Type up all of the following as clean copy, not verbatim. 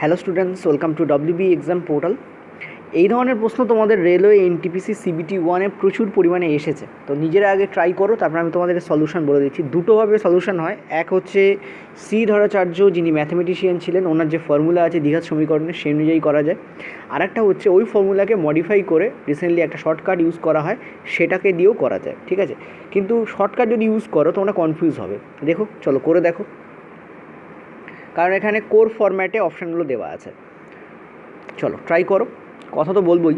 Hello students, welcome to WB exam portal. এই ধরনের প্রশ্ন তোমাদের রেলওয়ে এনটিপিসি সিবিটি ওয়ানে প্রচুর পরিমাণে এসেছে, তো নিজেরা আগে ট্রাই করো, তারপর আমি তোমাদের সলিউশন বলে দিচ্ছি। দুটোভাবে সলিউশন হয়। এক হচ্ছে শ্রীধরাচার্য, যিনি ম্যাথমেটিশিয়ান ছিলেন, ওনার যে ফর্মুলা আছে দ্বিঘাত সমীকরণে, সেই অনুযায়ী করা যায়। আর একটা হচ্ছে ওই ফর্মুলাকে মডিফাই করে রিসেন্টলি একটা শর্টকাট ইউজ করা হয়, সেটাকে দিয়েও করা যায়। ঠিক আছে, কিন্তু শর্টকাট যদি ইউজ করো তোমরা কনফিউজ হবে। দেখো, চলো করে দেখো, কারণ এখানে কোর ফরম্যাটে অপশানগুলো দেওয়া আছে। চলো ট্রাই করো, কথা তো বলবোই,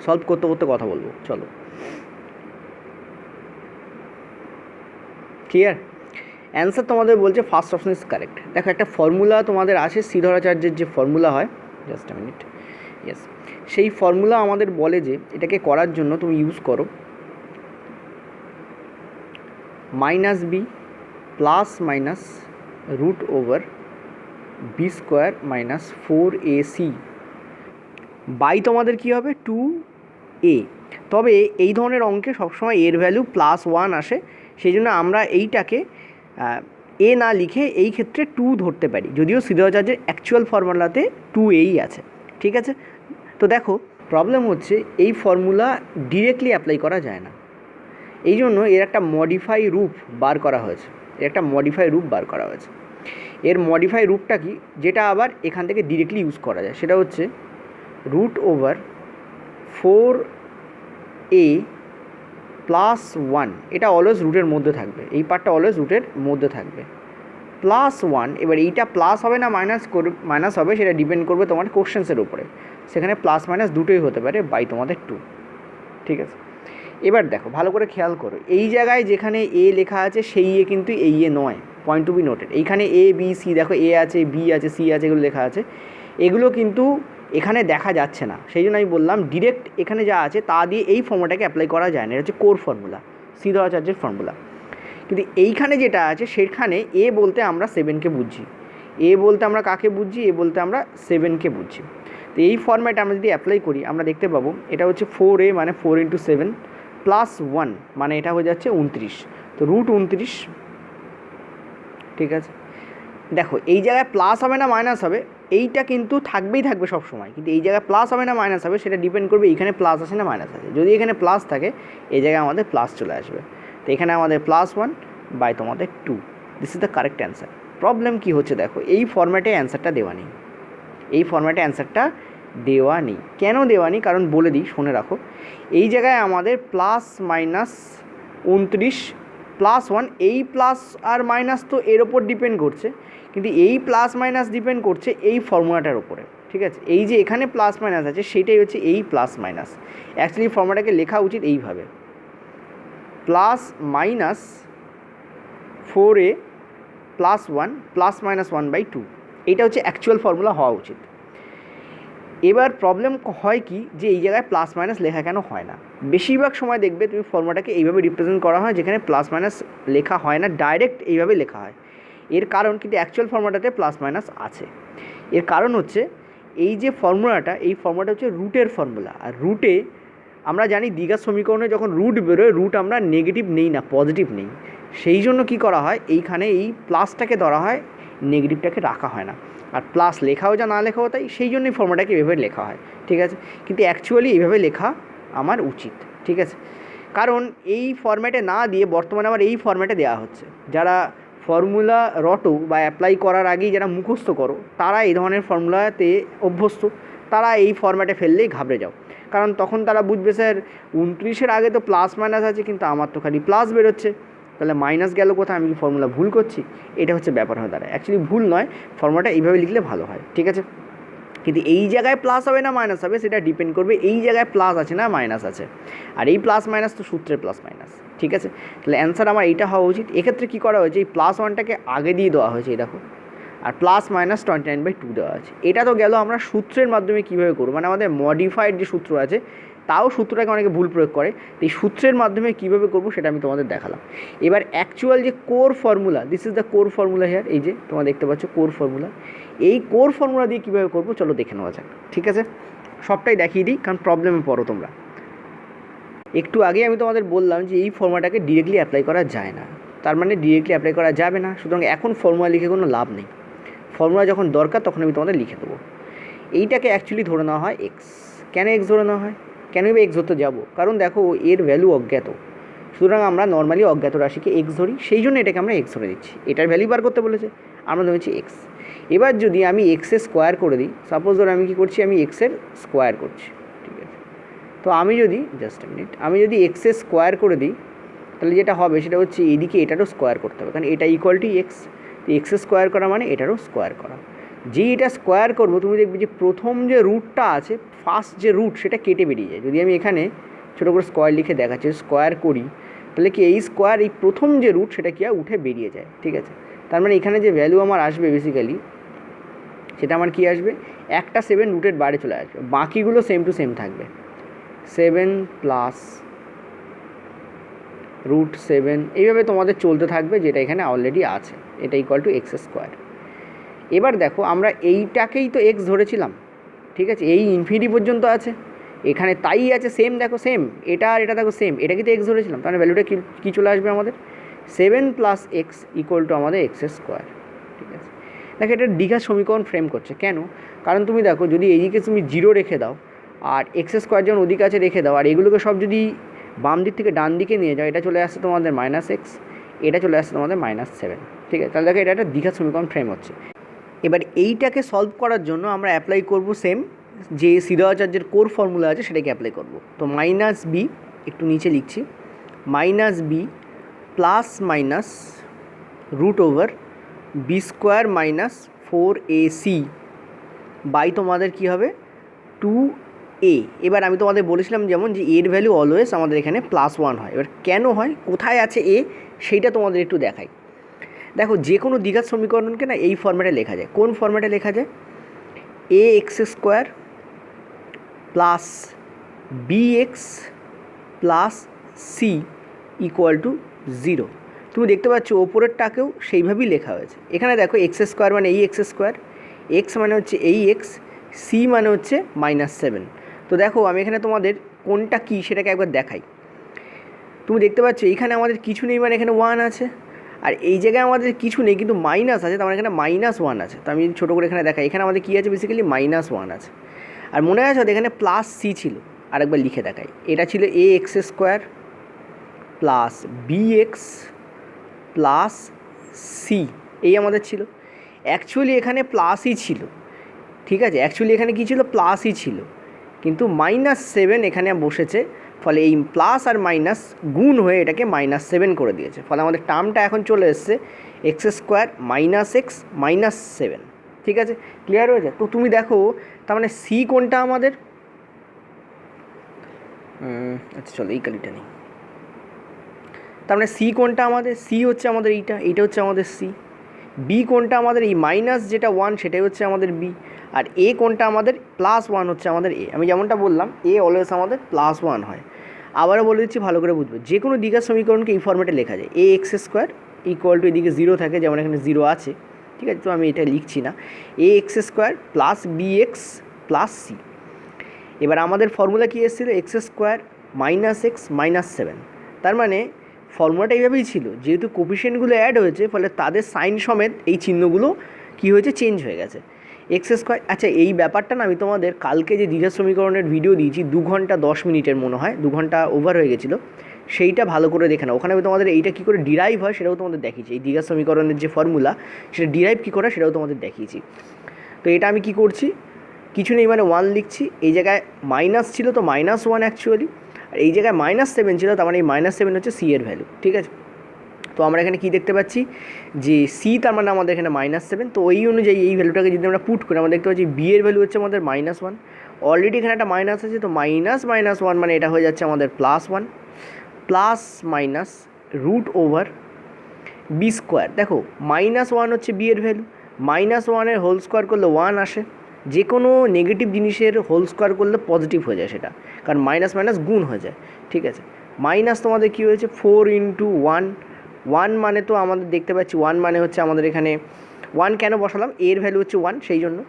সলভ করতে করতে কথা বলবো। চলো, ক্লিয়ার? অ্যান্সার তোমাদের বলছে ফার্স্ট অপশন ইজ কারেক্ট। দেখো, একটা ফর্মুলা তোমাদের আছে, শ্রীধরাচার্যের যে ফর্মুলা হয়, জাস্ট আ মিনিট, ইয়েস, সেই ফর্মুলা আমাদের বলে যে এটাকে করার জন্য তুমি ইউজ করো minus B plus minus root over B square minus 4ac by তোমাদের কী হবে 2a। তবে এই ধরনের অঙ্কে সবসময় এর ভ্যালু +1 আসে, সেই জন্য আমরা এইটাকে এ না লিখে এই ক্ষেত্রে 2 ধরতে পারি, যদিও শ্রীধরাচার্যের অ্যাকচুয়াল ফর্মুলাতে 2a আছে। ঠিক আছে, তো দেখো প্রবলেম হচ্ছে এই ফর্মুলা ডিরেক্টলি অ্যাপ্লাই করা যায় না, এই জন্য এর একটা মডিফাই রূপ বার করা হয়েছে। এর মডিফাই রূপটা কি, যেটা আবার এখান থেকে ডিরেক্টলি ইউজ করা যায়, সেটা হচ্ছে রুট ওভার 4a প্লাস 1, এটা অলওয়েজ রুটের মধ্যে থাকবে, এই পার্টটা অলওয়েজ রুটের মধ্যে থাকবে, +1। এবার এইটা প্লাস হবে না মাইনাস হবে, সেটা ডিপেন্ড করবে তোমার কোশ্চেন্সের উপরে, সেখানে প্লাস মাইনাস দুটোই হতে পারে, বাই তোমাদের 2। ঠিক আছে, এবার দেখো ভালো করে খেয়াল করো, এই জায়গায় যেখানে এ লেখা আছে সেই এ কিন্তু এই এ নয়, পয়েন্ট টু বি নোটেড। এইখানে এ বি সি, দেখো এ আছে, বি আছে, সি আছে, এগুলো লেখা আছে, এগুলো কিন্তু এখানে দেখা যাচ্ছে না, সেই জন্য আমি বললাম ডিরেক্ট এখানে যা আছে তা দিয়ে এই ফর্মুলাটাকে অ্যাপ্লাই করা যায় না, এটা হচ্ছে কোর ফর্মুলা, শ্রীধরাচার্যের ফর্মুলা। কিন্তু এইখানে যেটা আছে সেখানে এ বলতে আমরা 7কে বুঝছি, এ বলতে আমরা কাকে বুঝছি, এ বলতে আমরা 7কে বুঝছি। তো এই ফর্ম্যাটে আমরা যদি অ্যাপ্লাই করি আমরা দেখতে পাবো এটা হচ্ছে 4a মানে 4 × 7 প্লাস 1 মানে এটা হয়ে যাচ্ছে 29, তো রুট 29। ঠিক আছে, দেখো এই জায়গায় প্লাস হবে না মাইনাস হবে, এইটা কিন্তু থাকবে সব সময়, কিন্তু এই জায়গায় প্লাস হবে না মাইনাস হবে সেটা ডিপেন্ড করবে এখানে প্লাস আছে না মাইনাস আছে। যদি এখানে প্লাস থাকে এই জায়গায় আমাদের প্লাস চলে আসবে, তো এখানে আমাদের +1 বাই তোমাদের 2, this is the correct answer. Problem কী হচ্ছে, দেখো এই ফর্ম্যাটে অ্যান্সারটা দেওয়া নেই, কেন দেওয়া নেই কারণ বলে দিই, শুনে রাখো। এই জায়গায় আমাদের প্লাস মাইনাস 29 +1, এই প্লাস আর মাইনাস তো এর ওপর ডিপেন্ড করছে, কিন্তু এই প্লাস মাইনাস ডিপেন্ড করছে এই ফর্মুলাটার উপরে। ঠিক আছে, এই যে এখানে প্লাস মাইনাস আছে সেটাই হচ্ছে এই প্লাস মাইনাস। অ্যাকচুয়ালি ফর্মুলাটাকে লেখা উচিত এইভাবে, plus minus 4a plus 1 plus minus 1/2, এইটা হচ্ছে অ্যাকচুয়াল ফর্মুলা হওয়া উচিত। এবার প্রবলেম হয় কি, যে এই জায়গায় প্লাস মাইনাস লেখা কেন হয় না? বেশিরভাগ সময় দেখবে তুমি ফর্মুলাটাকে এইভাবে রিপ্রেজেন্ট করা হয়, যেখানে প্লাস মাইনাস লেখা হয় না, ডাইরেক্ট এইভাবে লেখা হয়। এর কারণ, কিন্তু অ্যাকচুয়াল ফর্মুলাটাতে প্লাস মাইনাস আছে। এর কারণ হচ্ছে এই যে ফর্মুলাটা, এই ফর্মুলাটা হচ্ছে রুটের ফর্মুলা, আর রুটে আমরা জানি দ্বিঘাত সমীকরণে যখন রুট বেরোয়, রুট আমরা নেগেটিভ নেই না, পজিটিভ নেই, সেই জন্য কি করা হয়, এইখানে এই প্লাসটাকে ধরা হয়, নেগেটিভটাকে রাখা হয় না। আর প্লাস লেখাও যা না লেখাও তাই, সেই জন্যই ফর্মুলাটাকে এভাবে লেখা হয়। ঠিক আছে, কিন্তু অ্যাকচুয়ালি এইভাবে লেখা আমার উচিত। ঠিক আছে, কারণ এই ফর্ম্যাটে না দিয়ে বর্তমানে আবার এই ফর্ম্যাটে দেওয়া হচ্ছে। যারা ফর্মুলা রটো বা অ্যাপ্লাই করার আগেই যারা মুখস্থ করো, তারা এই ধরনের ফর্মুলাতে অভ্যস্ত, তারা এই ফর্ম্যাটে ফেললেই ঘাবড়ে যাও, কারণ তখন তারা বুঝবে স্যার 29-এর আগে তো প্লাস মাইনাস আছে, কিন্তু আমার তো খালি প্লাস বেরোচ্ছে, তাহলে মাইনাস গেল কোথায়, আমি কি ফর্মুলা ভুল করছি? এটা হচ্ছে ব্যাপার হয়ে দাঁড়ায়। অ্যাকচুয়ালি ভুল নয়, ফর্মুলাটা এইভাবে লিখলে ভালো হয়। ঠিক আছে, কিন্তু এই জায়গায় প্লাস হবে না মাইনাস হবে সেটা ডিপেন্ড করবে এই জায়গায় প্লাস আছে না মাইনাস আছে, আর এই প্লাস মাইনাস তো সূত্রের প্লাস মাইনাস। ঠিক আছে, তাহলে অ্যান্সার আমার এইটা হওয়া উচিত। এক্ষেত্রে কী করা হয়েছে, এই +1টাকে আগে দিয়ে দেওয়া হয়েছে, এই দেখো, আর প্লাস মাইনাস 29/2 দেওয়া আছে। এটা তো গেল আমরা সূত্রের মাধ্যমে কীভাবে করবো, মানে আমাদের মডিফাইড যে সূত্র আছে, তাও সূত্রটাকে অনেকে ভুল প্রয়োগ করে, এই সূত্রের মাধ্যমে কীভাবে করবো সেটা আমি তোমাদের দেখালাম। এবার অ্যাকচুয়াল যে core formula, this is the core formula here, এই যে তোমরা দেখতে পাচ্ছ কোর ফর্মুলা, এই কোর ফর্মুলা দিয়ে কীভাবে করবো চলো দেখে নেওয়া যাক। ঠিক আছে, সবটাই দেখিয়ে দিই, কারণ প্রবলেমে পড়ো তোমরা। একটু আগে আমি তোমাদের বললাম যে এই ফর্মুলাটাকে ডিরেক্টলি অ্যাপ্লাই করা যায় না, তার মানে ডিরেক্টলি অ্যাপ্লাই করা যাবে না, সুতরাং এখন ফর্মুলা লিখে কোনো লাভ নেই। ফর্মুলা যখন দরকার তখন আমি তোমাদের লিখে দেবো। এইটাকে অ্যাকচুয়ালি ধরে নেওয়া হয় এক্স। কেন এক্স ধরে নেওয়া হয়, কেন এবার এক্স ধরতে যাবো, কারণ দেখো এর ভ্যালু অজ্ঞাত, সুতরাং আমরা নর্মালি অজ্ঞাত রাশিকে এক্স ধরি, সেই জন্য এটাকে আমরা এক্স ধরে দিচ্ছি। এটার ভ্যালু বার করতে বলেছে, আমরা ধরেছি এক্স। এবার যদি আমি এক্সের স্কোয়ার করে দিই, সাপোজ ধরো আমি কী করছি, আমি এক্সের স্কোয়ার করছি, ঠিক আছে। তো আমি যদি জাস্ট মিনিট, আমি যদি এক্সের স্কোয়ার করে দিই, তাহলে যেটা হবে সেটা হচ্ছে এদিকে এটারও স্কোয়ার করতে হবে, কারণ এটা ইকুয়াল টু এক্স। তো এক্সের স্কোয়ার করা মানে এটারও স্কোয়ার করা। যেই এটা স্কোয়ার করবো তুমি দেখবে যে প্রথম যে রুটটা আছে, ফার্স্ট যে রুট, সেটা কেটে বেরিয়ে যায়। যদি আমি এখানে ছোটো করে স্কোয়ার লিখে দেখাচ্ছি, স্কোয়ার করি, তাহলে কি এই স্কোয়ার, এই প্রথম যে রুট সেটা কি উঠে বেরিয়ে যায়, ঠিক আছে। তার মানে এখানে যে ভ্যালু আমার আসবে বেসিক্যালি, সেটা আমার কি আসবে, একটা 7 রুটের বাইরে চলে আসবে, বাকিগুলো সেম টু সেম থাকবে। 7 প্লাস রুট 7 এইভাবে তোমাদের চলতে থাকবে, যেটা এখানে অলরেডি আছে, এটা ইকুয়াল টু এক্স স্কোয়ার। এবার দেখো আমরা এইটাকেই তো এক্স ধরেছিলাম, ঠিক আছে, এই ইনফিনিটি পর্যন্ত আছে, এখানে তাই আছে সেম, দেখো সেম, এটা আর এটা দেখো সেম, এটাকে তো এক্স ধরেছিলাম, তাহলে ভ্যালুটা কী চলে আসবে আমাদের, 7 প্লাস এক্স ইকুয়াল টু আমাদের এক্স স্কোয়ার, ঠিক আছে। দেখো এটা দ্বিঘাত সমীকরণ ফ্রেম করছে, কেন, কারণ তুমি দেখো যদি এইদিকে তুমি 0 রেখে দাও আর এক্স স্কোয়ার যখন ওদিকে আছে রেখে দাও, আর এগুলোকে সব যদি বাম দিক থেকে ডান দিকে নিয়ে যাও, এটা চলে আসছে তোমাদের মাইনাস এক্স, এটা চলে আসছে তোমাদের -7, ঠিক আছে। তাহলে দেখো এটা একটা দ্বিঘাত সমীকরণ ফ্রেম হচ্ছে। এবার এইটাকে সলভ করার জন্য আমরা অ্যাপ্লাই করব সেম যে সিদ্ধাচার্যের কোর ফর্মুলা আছে সেটাকে অ্যাপ্লাই করব। তো মাইনাস বি, একটু নিচে লিখছি, minus B plus minus root over B square minus 4ac by তোমাদের কী হবে 2a। এবার আমি তোমাদের বলেছিলাম যেমন যে এর ভ্যালু অলওয়েজ আমাদের এখানে +1 হয়। এবার কেন হয়, কোথায় আছে এ, সেইটা তোমাদের একটু দেখাই। দেখো যে কোনো দ্বিঘাত সমীকরণকে না এই ফর্ম্যাটে লেখা যায়। কোন ফর্ম্যাটে লেখা যায়, A X square plus B X plus C equal to 0। তুমি দেখতে পাচ্ছ ওপরেরটাকেও সেইভাবেই লেখা হয়েছে। এখানে দেখো এক্স স্কোয়ার মানে এই এক্স স্কোয়ার, এক্স মানে হচ্ছে এই এক্স, সি মানে হচ্ছে -7। তো দেখো আমি এখানে তোমাদের কোনটা কী সেটাকে একবার দেখাই। তুমি দেখতে পাচ্ছ এইখানে আমাদের কিছু নেই, মানে এখানে 1 আছে, আর এই জায়গায় আমাদের কিছু নেই কিন্তু মাইনাস আছে, তার মানে এখানে -1 আছে। তো আমি ছোটো করে এখানে দেখাই, এখানে আমাদের কী আছে, বেসিক্যালি -1 আছে। আর মনে আছে এখানে প্লাস সি ছিল, আরেকবার লিখে দেখাই, এটা ছিল A X square plus B X plus C, এই আমাদের ছিল। অ্যাকচুয়ালি এখানে প্লাসই ছিল, ঠিক আছে, অ্যাকচুয়ালি এখানে কী ছিল, প্লাসই ছিল, কিন্তু -7 এখানে বসেছে, ফলে এই প্লাস আর মাইনাস গুণ হয়ে এটাকে -7 করে দিয়েছে। ফলে আমাদের টার্মটা এখন চলে এসছে এক্স স্কোয়ার মাইনাস এক্স -7, ঠিক আছে, ক্লিয়ার হয়েছে। তো তুমি দেখো তার মানে সি কোনটা আমাদের, আচ্ছা চলো এই কালিটা নেই, তার মানে সি কোনটা আমাদের, সি হচ্ছে আমাদের এইটা হচ্ছে আমাদের সি। বি কোনটা আমাদের, এই মাইনাস যেটা 1 সেটাই হচ্ছে আমাদের বি। আর এ কোনটা আমাদের, +1 হচ্ছে আমাদের এ। আমি যেমনটা বললাম এ অলওয়েজ আমাদের +1 হয়। আবারও বলে দিচ্ছি ভালো করে বুঝবে, যে কোনো দ্বিঘাত সমীকরণকে এই ফর্ম্যাটে লেখা যায়, A X square equal to এদিকে 0 থাকে, যেমন এখানে 0 আছে, ঠিক আছে, তো আমি এটা লিখছি না, A X square plus B X plus C. এবার আমাদের ফর্মুলা কী এসেছিলো, এক্স স্কোয়ার মাইনাস এক্স -7। তার মানে ফর্মুলাটা এইভাবেই ছিল, যেহেতু কোফিশিয়েন্টগুলো অ্যাড হয়েছে, ফলে তাদের সাইন সমেত এই চিহ্নগুলো কী হয়েছে, চেঞ্জ হয়ে গেছে। এক্স স্কোয়ার, আচ্ছা এই ব্যাপারটা না আমি তোমাদের কালকে যে দ্বিঘাত সমীকরণের ভিডিও দিয়েছি 2 ঘন্টা 10 মিনিটের মনে হয়, 2 ঘন্টা ওভার হয়ে গেছিলো, সেইটা ভালো করে দেখে নাও। ওখানে আমি তোমাদের এইটা কী করে ডিরাইভ হয় সেটাও তোমাদের দেখিয়েছি, এই দ্বিঘাত সমীকরণের যে ফর্মুলা সেটা ডিরাইভ কী করে সেটাও তোমাদের দেখিয়েছি। তো এটা আমি কী করছি, কিছু নেই মানে 1 লিখছি, এই জায়গায় মাইনাস ছিল তো -1 অ্যাকচুয়ালি, আর এই জায়গায় -7 ছিল, তার মানে এই -7 হচ্ছে সি এর ভ্যালু, ঠিক আছে। তো আমরা এখানে কী দেখতে পাচ্ছি যে সি, তার মানে আমাদের এখানে -7। তো ওই অনুযায়ী এই ভ্যালুটাকে যদি আমরা পুট করি, আমরা দেখতে পাচ্ছি বি এর ভ্যালু হচ্ছে আমাদের -1, অলরেডি এখানে একটা মাইনাস আছে, তো -1 মানে এটা হয়ে যাচ্ছে আমাদের +1 plus minus root over B square. দেখো -1 হচ্ছে বি এর ভ্যালু, -1 হোল স্কোয়ার করলে 1 আসে, যে কোনো নেগেটিভ জিনিসের হোল স্কোয়ার করলে পজিটিভ হয়ে যায় সেটা, কারণ মাইনাস মাইনাস গুণ হয়ে যায়, ঠিক আছে। মাইনাস তোমাদের কী হয়েছে 4 × 1 মানে তো আমাদের দেখতে পাচ্ছি 1 মানে হচ্ছে আমাদের এখানে 1 কেন বসালাম, এর ভ্যালু হচ্ছে 1 সেই জন্য,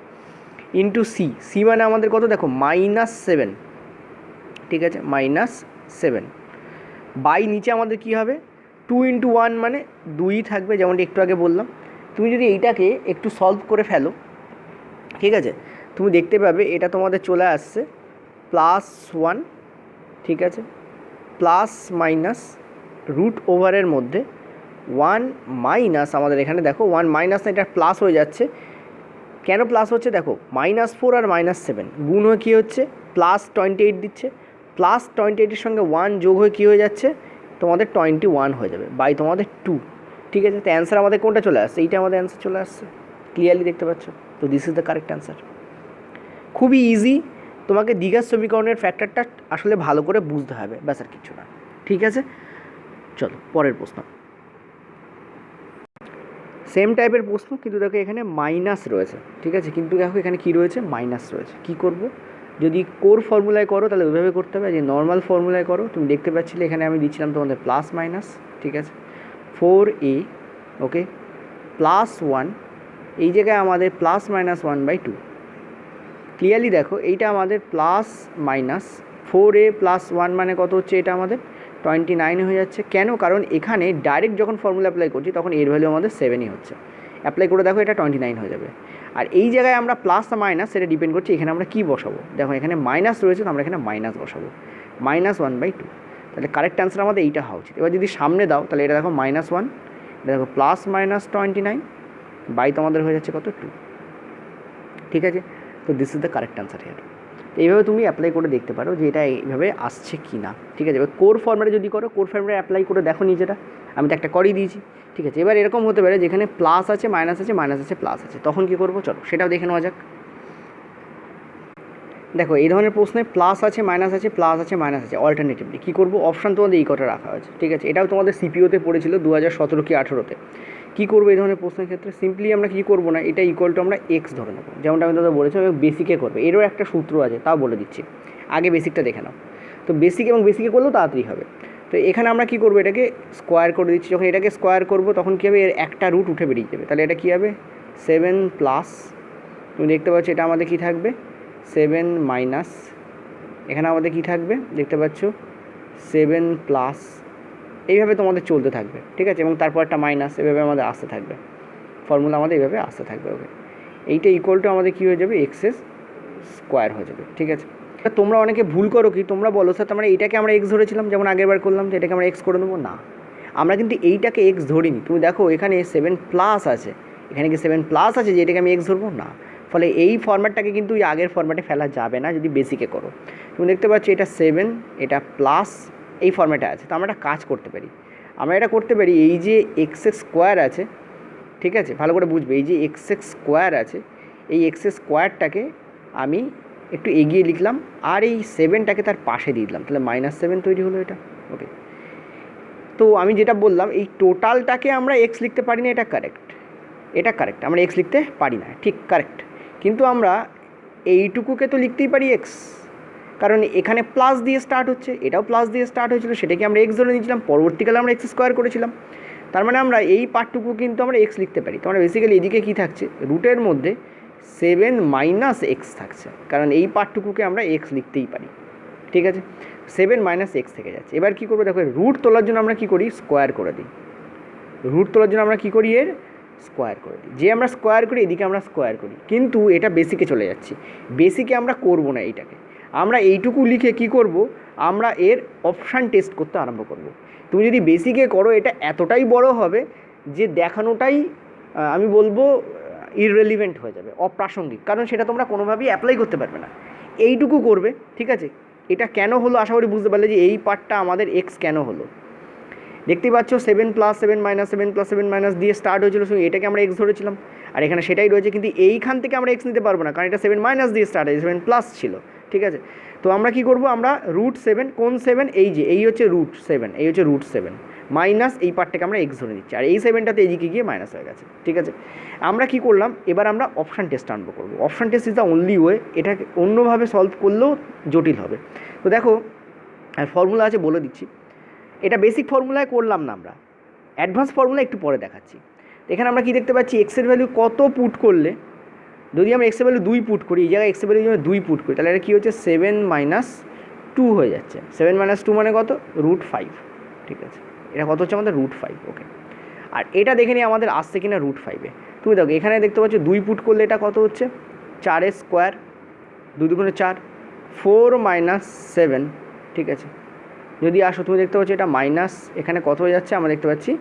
ইন্টু সি মানে আমাদের কত দেখো -7, ঠিক আছে, -7 বাই নিচে আমাদের কী হবে 2 × 1 মানে 2 থাকবে, যেমনটি একটু আগে বললাম, তুমি যদি এইটাকে একটু সলভ করে ফেলো, ঠিক আছে, তুমি দেখতে পাবে এটা তোমাদের চলে আসছে +1, ঠিক আছে, প্লাস মাইনাস রুট ওভারের মধ্যে 1 মাইনাস, আমাদের এখানে দেখো 1 মাইনাস না, এটা প্লাস হয়ে যাচ্ছে। কেন প্লাস হচ্ছে দেখো, -4 আর -7 গুণ হয়ে কী হচ্ছে +28 দিচ্ছে, +28-এর সঙ্গে 1 যোগ হয়ে কী হয়ে যাচ্ছে তোমাদের 21 হয়ে যাবে বাই তোমাদের 2, ঠিক আছে। তো অ্যান্সার আমাদের কোনটা চলে আসছে, এইটা আমাদের অ্যান্সার চলে আসছে, ক্লিয়ারলি দেখতে পাচ্ছ। তো this is the correct answer. খুবই ইজি, তোমাকে দ্বিঘাত সমীকরণের ফ্যাক্টরটা আসলে ভালো করে বুঝতে হবে, ব্যাস আর কিছু না, ঠিক আছে। চলো পরের প্রশ্ন, সেম টাইপের প্রশ্ন, কিন্তু দেখো এখানে মাইনাস রয়েছে, ঠিক আছে, কিন্তু দেখো এখানে কী রয়েছে, মাইনাস রয়েছে। কী করব, যদি কোর ফর্মুলায় করো তাহলে ওইভাবে করতে হবে, যে নর্মাল ফর্মুলায় করো তুমি দেখতে পাচ্ছিলে এখানে আমি দিচ্ছিলাম তোমাদের প্লাস মাইনাস, ঠিক আছে, 4a, ওকে, +1, এই জায়গায় আমাদের +-1/2, ক্লিয়ারলি দেখো এইটা আমাদের প্লাস মাইনাস 4a + 1 মানে কত হচ্ছে, এটা আমাদের 29 হয়ে যাচ্ছে। কেন, কারণ এখানে ডাইরেক্ট যখন ফর্মুলা অ্যাপ্লাই করছি তখন এর ভ্যালু আমাদের 7ই হচ্ছে, অ্যাপ্লাই করে দেখো এটা 29 হয়ে যাবে। আর এই জায়গায় আমরা প্লাস বা মাইনাস সেটা ডিপেন্ড করছে এখানে আমরা কী বসাবো, দেখো এখানে মাইনাস রয়েছে তো আমরা এখানে মাইনাস বসাবো, -1/2, তাহলে কারেক্ট অ্যান্সার আমাদের এইটা হওয়া উচিত। এবার যদি সামনে দাও তাহলে এটা দেখো -1, এটা দেখো +-29 বাই তোমাদের হয়ে যাচ্ছে কত 2, ঠিক আছে। তো this is the correct answer here. এইভাবে তুমি অ্যাপ্লাই করে দেখতে পারো যে এটা এইভাবে আসছে কি না, ঠিক আছে। এবার কোর ফর্ম্যাটে যদি করো, কোর ফর্ম্যাটে অ্যাপ্লাই করে দেখো নিজেটা, আমি তো একটা করেই দিয়েছি, ঠিক আছে। এবার এরকম হতে পারে যেখানে প্লাস আছে মাইনাস আছে, মাইনাস আছে প্লাস আছে, তখন কী করবো চলো সেটাও দেখে নেওয়া যাক। দেখো এই ধরনের প্রশ্নে প্লাস আছে মাইনাস আছে, প্লাস আছে মাইনাস আছে, অল্টারনেটিভলি কী করবো, অপশান তোমাদের এই কটা রাখা হয়েছে, ঠিক আছে। এটাও তোমাদের সিপিওতে পড়েছিল 2017 কি 18-তে। কী করবো এই ধরনের প্রশ্নের ক্ষেত্রে, সিম্পলি আমরা কী করবো না, এটা ইকুয়াল টু আমরা এক্স ধরে নেবো, যেমনটা আমি তোদের বলেছি, বেসিকে করবে, এরও একটা সূত্র আছে তাও বলে দিচ্ছি, আগে বেসিকটা দেখে নাও। তো বেসিক এবং বেসিকে করলেও তাড়াতাড়ি হবে। তো এখানে আমরা কী করবো, এটাকে স্কোয়ার করে দিচ্ছি, যখন এটাকে স্কোয়ার করবো তখন কী হবে, এর একটা রুট উঠে বেরিয়ে যাবে, তাহলে এটা কী হবে 7+, তুমি দেখতে পাচ্ছ এটা আমাদের কী থাকবে 7 মাইনাস, এখানে আমাদের কী থাকবে দেখতে পাচ্ছ 7+, এইভাবে তোমাদের চলতে থাকবে, ঠিক আছে, এবং তারপর একটা মাইনাস, এভাবে আমাদের আসতে থাকবে, ফর্মুলা আমাদের এইভাবে আসতে থাকবে, ওকে। এইটা ইকুয়াল টু আমাদের কী হয়ে যাবে, এক্সের স্কোয়ার হয়ে যাবে, ঠিক আছে। তোমরা অনেকে ভুল করো কি, তোমরা বলো স্যার আমরা এইটাকে আমরা এক্স ধরেছিলাম, যেমন আগেরবার করলাম, তো এটাকে আমরা এক্স করে দেবো না, আমরা কিন্তু এইটাকে এক্স ধরিনি। তুমি দেখো এখানে 7+ আছে, এখানে কি 7+ আছে যে এটাকে আমি এক্স ধরবো না, ফলে এই ফর্ম্যাটটাকে কিন্তু এই আগের ফর্ম্যাটে ফেলা যাবে না যদি বেসিকে করো। তুমি দেখতে পাচ্ছ এটা 7, এটা প্লাস, এই ফর্ম্যাটে আছে। তো আমরা একটা কাজ করতে পারি, আমরা এটা করতে পারি, এই যে এক্সের স্কোয়ার আছে, ঠিক আছে, ভালো করে বুঝবে, এই যে এক্সের স্কোয়ার আছে, এই এক্সের স্কোয়ারটাকে আমি একটু এগিয়ে লিখলাম, আর এই 7টাকে তার পাশে দিয়ে দিলাম, তাহলে -7 তৈরি হলো এটা, ওকে। তো আমি যেটা বললাম এই টোটালটাকে আমরা এক্স লিখতে পারি না, এটা কারেক্ট, এটা কারেক্ট, আমরা এক্স লিখতে পারি না, ঠিক কারেক্ট। কিন্তু আমরা এইটুকুকে তো লিখতেই পারি এক্স, কারণ এখানে প্লাস দিয়ে স্টার্ট হচ্ছে, এটাও প্লাস দিয়ে স্টার্ট হয়েছিল, সেটাকে আমরা এক্স ধরে নিয়েছিলাম, পরবর্তীকালে আমরা এক্স স্কোয়ার করেছিলাম, তার মানে আমরা এই পার্টটুকু কিন্তু আমরা এক্স লিখতে পারি। তো আমরা বেসিক্যালি এদিকে কী থাকছে, রুটের মধ্যে 7 - x থাকছে, কারণ এই পার্টটুকুকে আমরা এক্স লিখতেই পারি, ঠিক আছে। 7 - x থেকে যাচ্ছে। এবার কী করবো দেখো, রুট তোলার জন্য আমরা কী করি, স্কোয়ার করে দিই, রুট তোলার জন্য আমরা কী করি, এর স্কোয়ার করে দিই, যে আমরা স্কোয়ার করি এদিকে আমরা স্কোয়ার করি, কিন্তু এটা বেসিকে চলে যাচ্ছি, বেসিকে আমরা করব না এইটাকে, আমরা এইটুকু লিখে কি করব, আমরা এর অপশান টেস্ট করতে আরম্ভ করব। তুমি যদি বেসিকে করো এটা এতটাই বড় হবে যে দেখানোটাই আমি বলবো ইররেলিভেন্ট হয়ে যাবে, অপ্রাসঙ্গিক, কারণ সেটা তোমরা কোনোভাবেই অ্যাপ্লাই করতে পারবে না। এইটুকু করবে, ঠিক আছে। এটা কেন হলো আশা করি বুঝতে পারলে যে এই পার্টটা আমাদের এক্স কেন হলো। দেখতেই পাচ্ছ 7+, 7 - 7+, 7 দিয়ে স্টার্ট হয়েছিল, শুধু এটাকে আমরা এক্স ধরেছিলাম, আর এখানে সেটাই রয়েছে, কিন্তু এইখান থেকে আমরা এক্স নিতে পারবো না, কারণ এটা 7- দিয়ে স্টার্ট হয়েছে, 7+ ছিল, ঠিক আছে। তো আমরা কি করব, আমরা √7, কোন 7, এই যে এই হচ্ছে √7, এই হচ্ছে √7 মাইনাস এই পার্টটাকে আমরা এক্স ধরে নিচ্ছি, আর এই 7টাতে এইদিকে গিয়ে মাইনাস হয়ে গেছে, ঠিক আছে। আমরা কি করলাম, এবার আমরা অপশান টেস্ট আনবো করবো, option test is the only way, এটাকে অন্যভাবে সলভ করলেও জটিল হবে। তো দেখো ফর্মুলা আছে বলে দিচ্ছি, এটা বেসিক ফর্মুলায় করলাম না, আমরা অ্যাডভান্স ফর্মুলা একটু পরে দেখাচ্ছি। এখানে আমরা কি দেখতে পাচ্ছি, এক্সের ভ্যালু কত পুট করলে, যদি আমরা এক্সের ভ্যালু 2 পুট করি, এই জায়গায় এক্সের ভ্যালু যদি 2 পুট করি, তাহলে এটা কী হচ্ছে 7 - 2 হয়ে যাচ্ছে। 7 - 2 মানে কত, √5, ঠিক আছে। এটা কত হচ্ছে আমাদের √5, ওকে। আর এটা দেখে নিই আমাদের আসছে কিনা √5-এ। তুমি দেখো এখানে দেখতে পাচ্ছ 2 পুট করলে এটা কত হচ্ছে 4 স্কোয়ার, 2 দুগুণে 4, 4 - 7, ঠিক আছে। যদি আসো তুমি দেখতে পাচ্ছ এটা মাইনাস এখানে কত হয়ে যাচ্ছে, আমরা দেখতে পাচ্ছি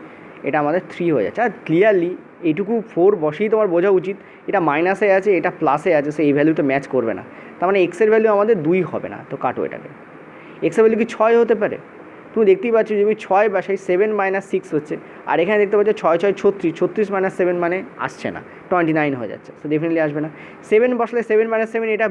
এটা আমাদের 3 হয়ে যাচ্ছে। আর ক্লিয়ারলি এইটুকু 4 বসেই তোমার বোঝা উচিত এটা মাইনাসে আছে এটা প্লাসে আছে, সো এই ভ্যালুটা ম্যাচ করবে না। তার মানে এক্সের ভ্যালু আমাদের 2 হবে না, তো কাটো এটাকে। এক্সের ভ্যালু কি 6 হতে পারে? তুমি দেখতেই পাচ্ছ যদি 6 বাসাই 7 - 6 হচ্ছে, আর এখানে দেখতে পাচ্ছ 6 6 36, 36 - 7 মানে আসছে না, 29 হয়ে যাচ্ছে, সো ডেফিনেটলি আসবে না। 7 বসলে 7 - 7 এটা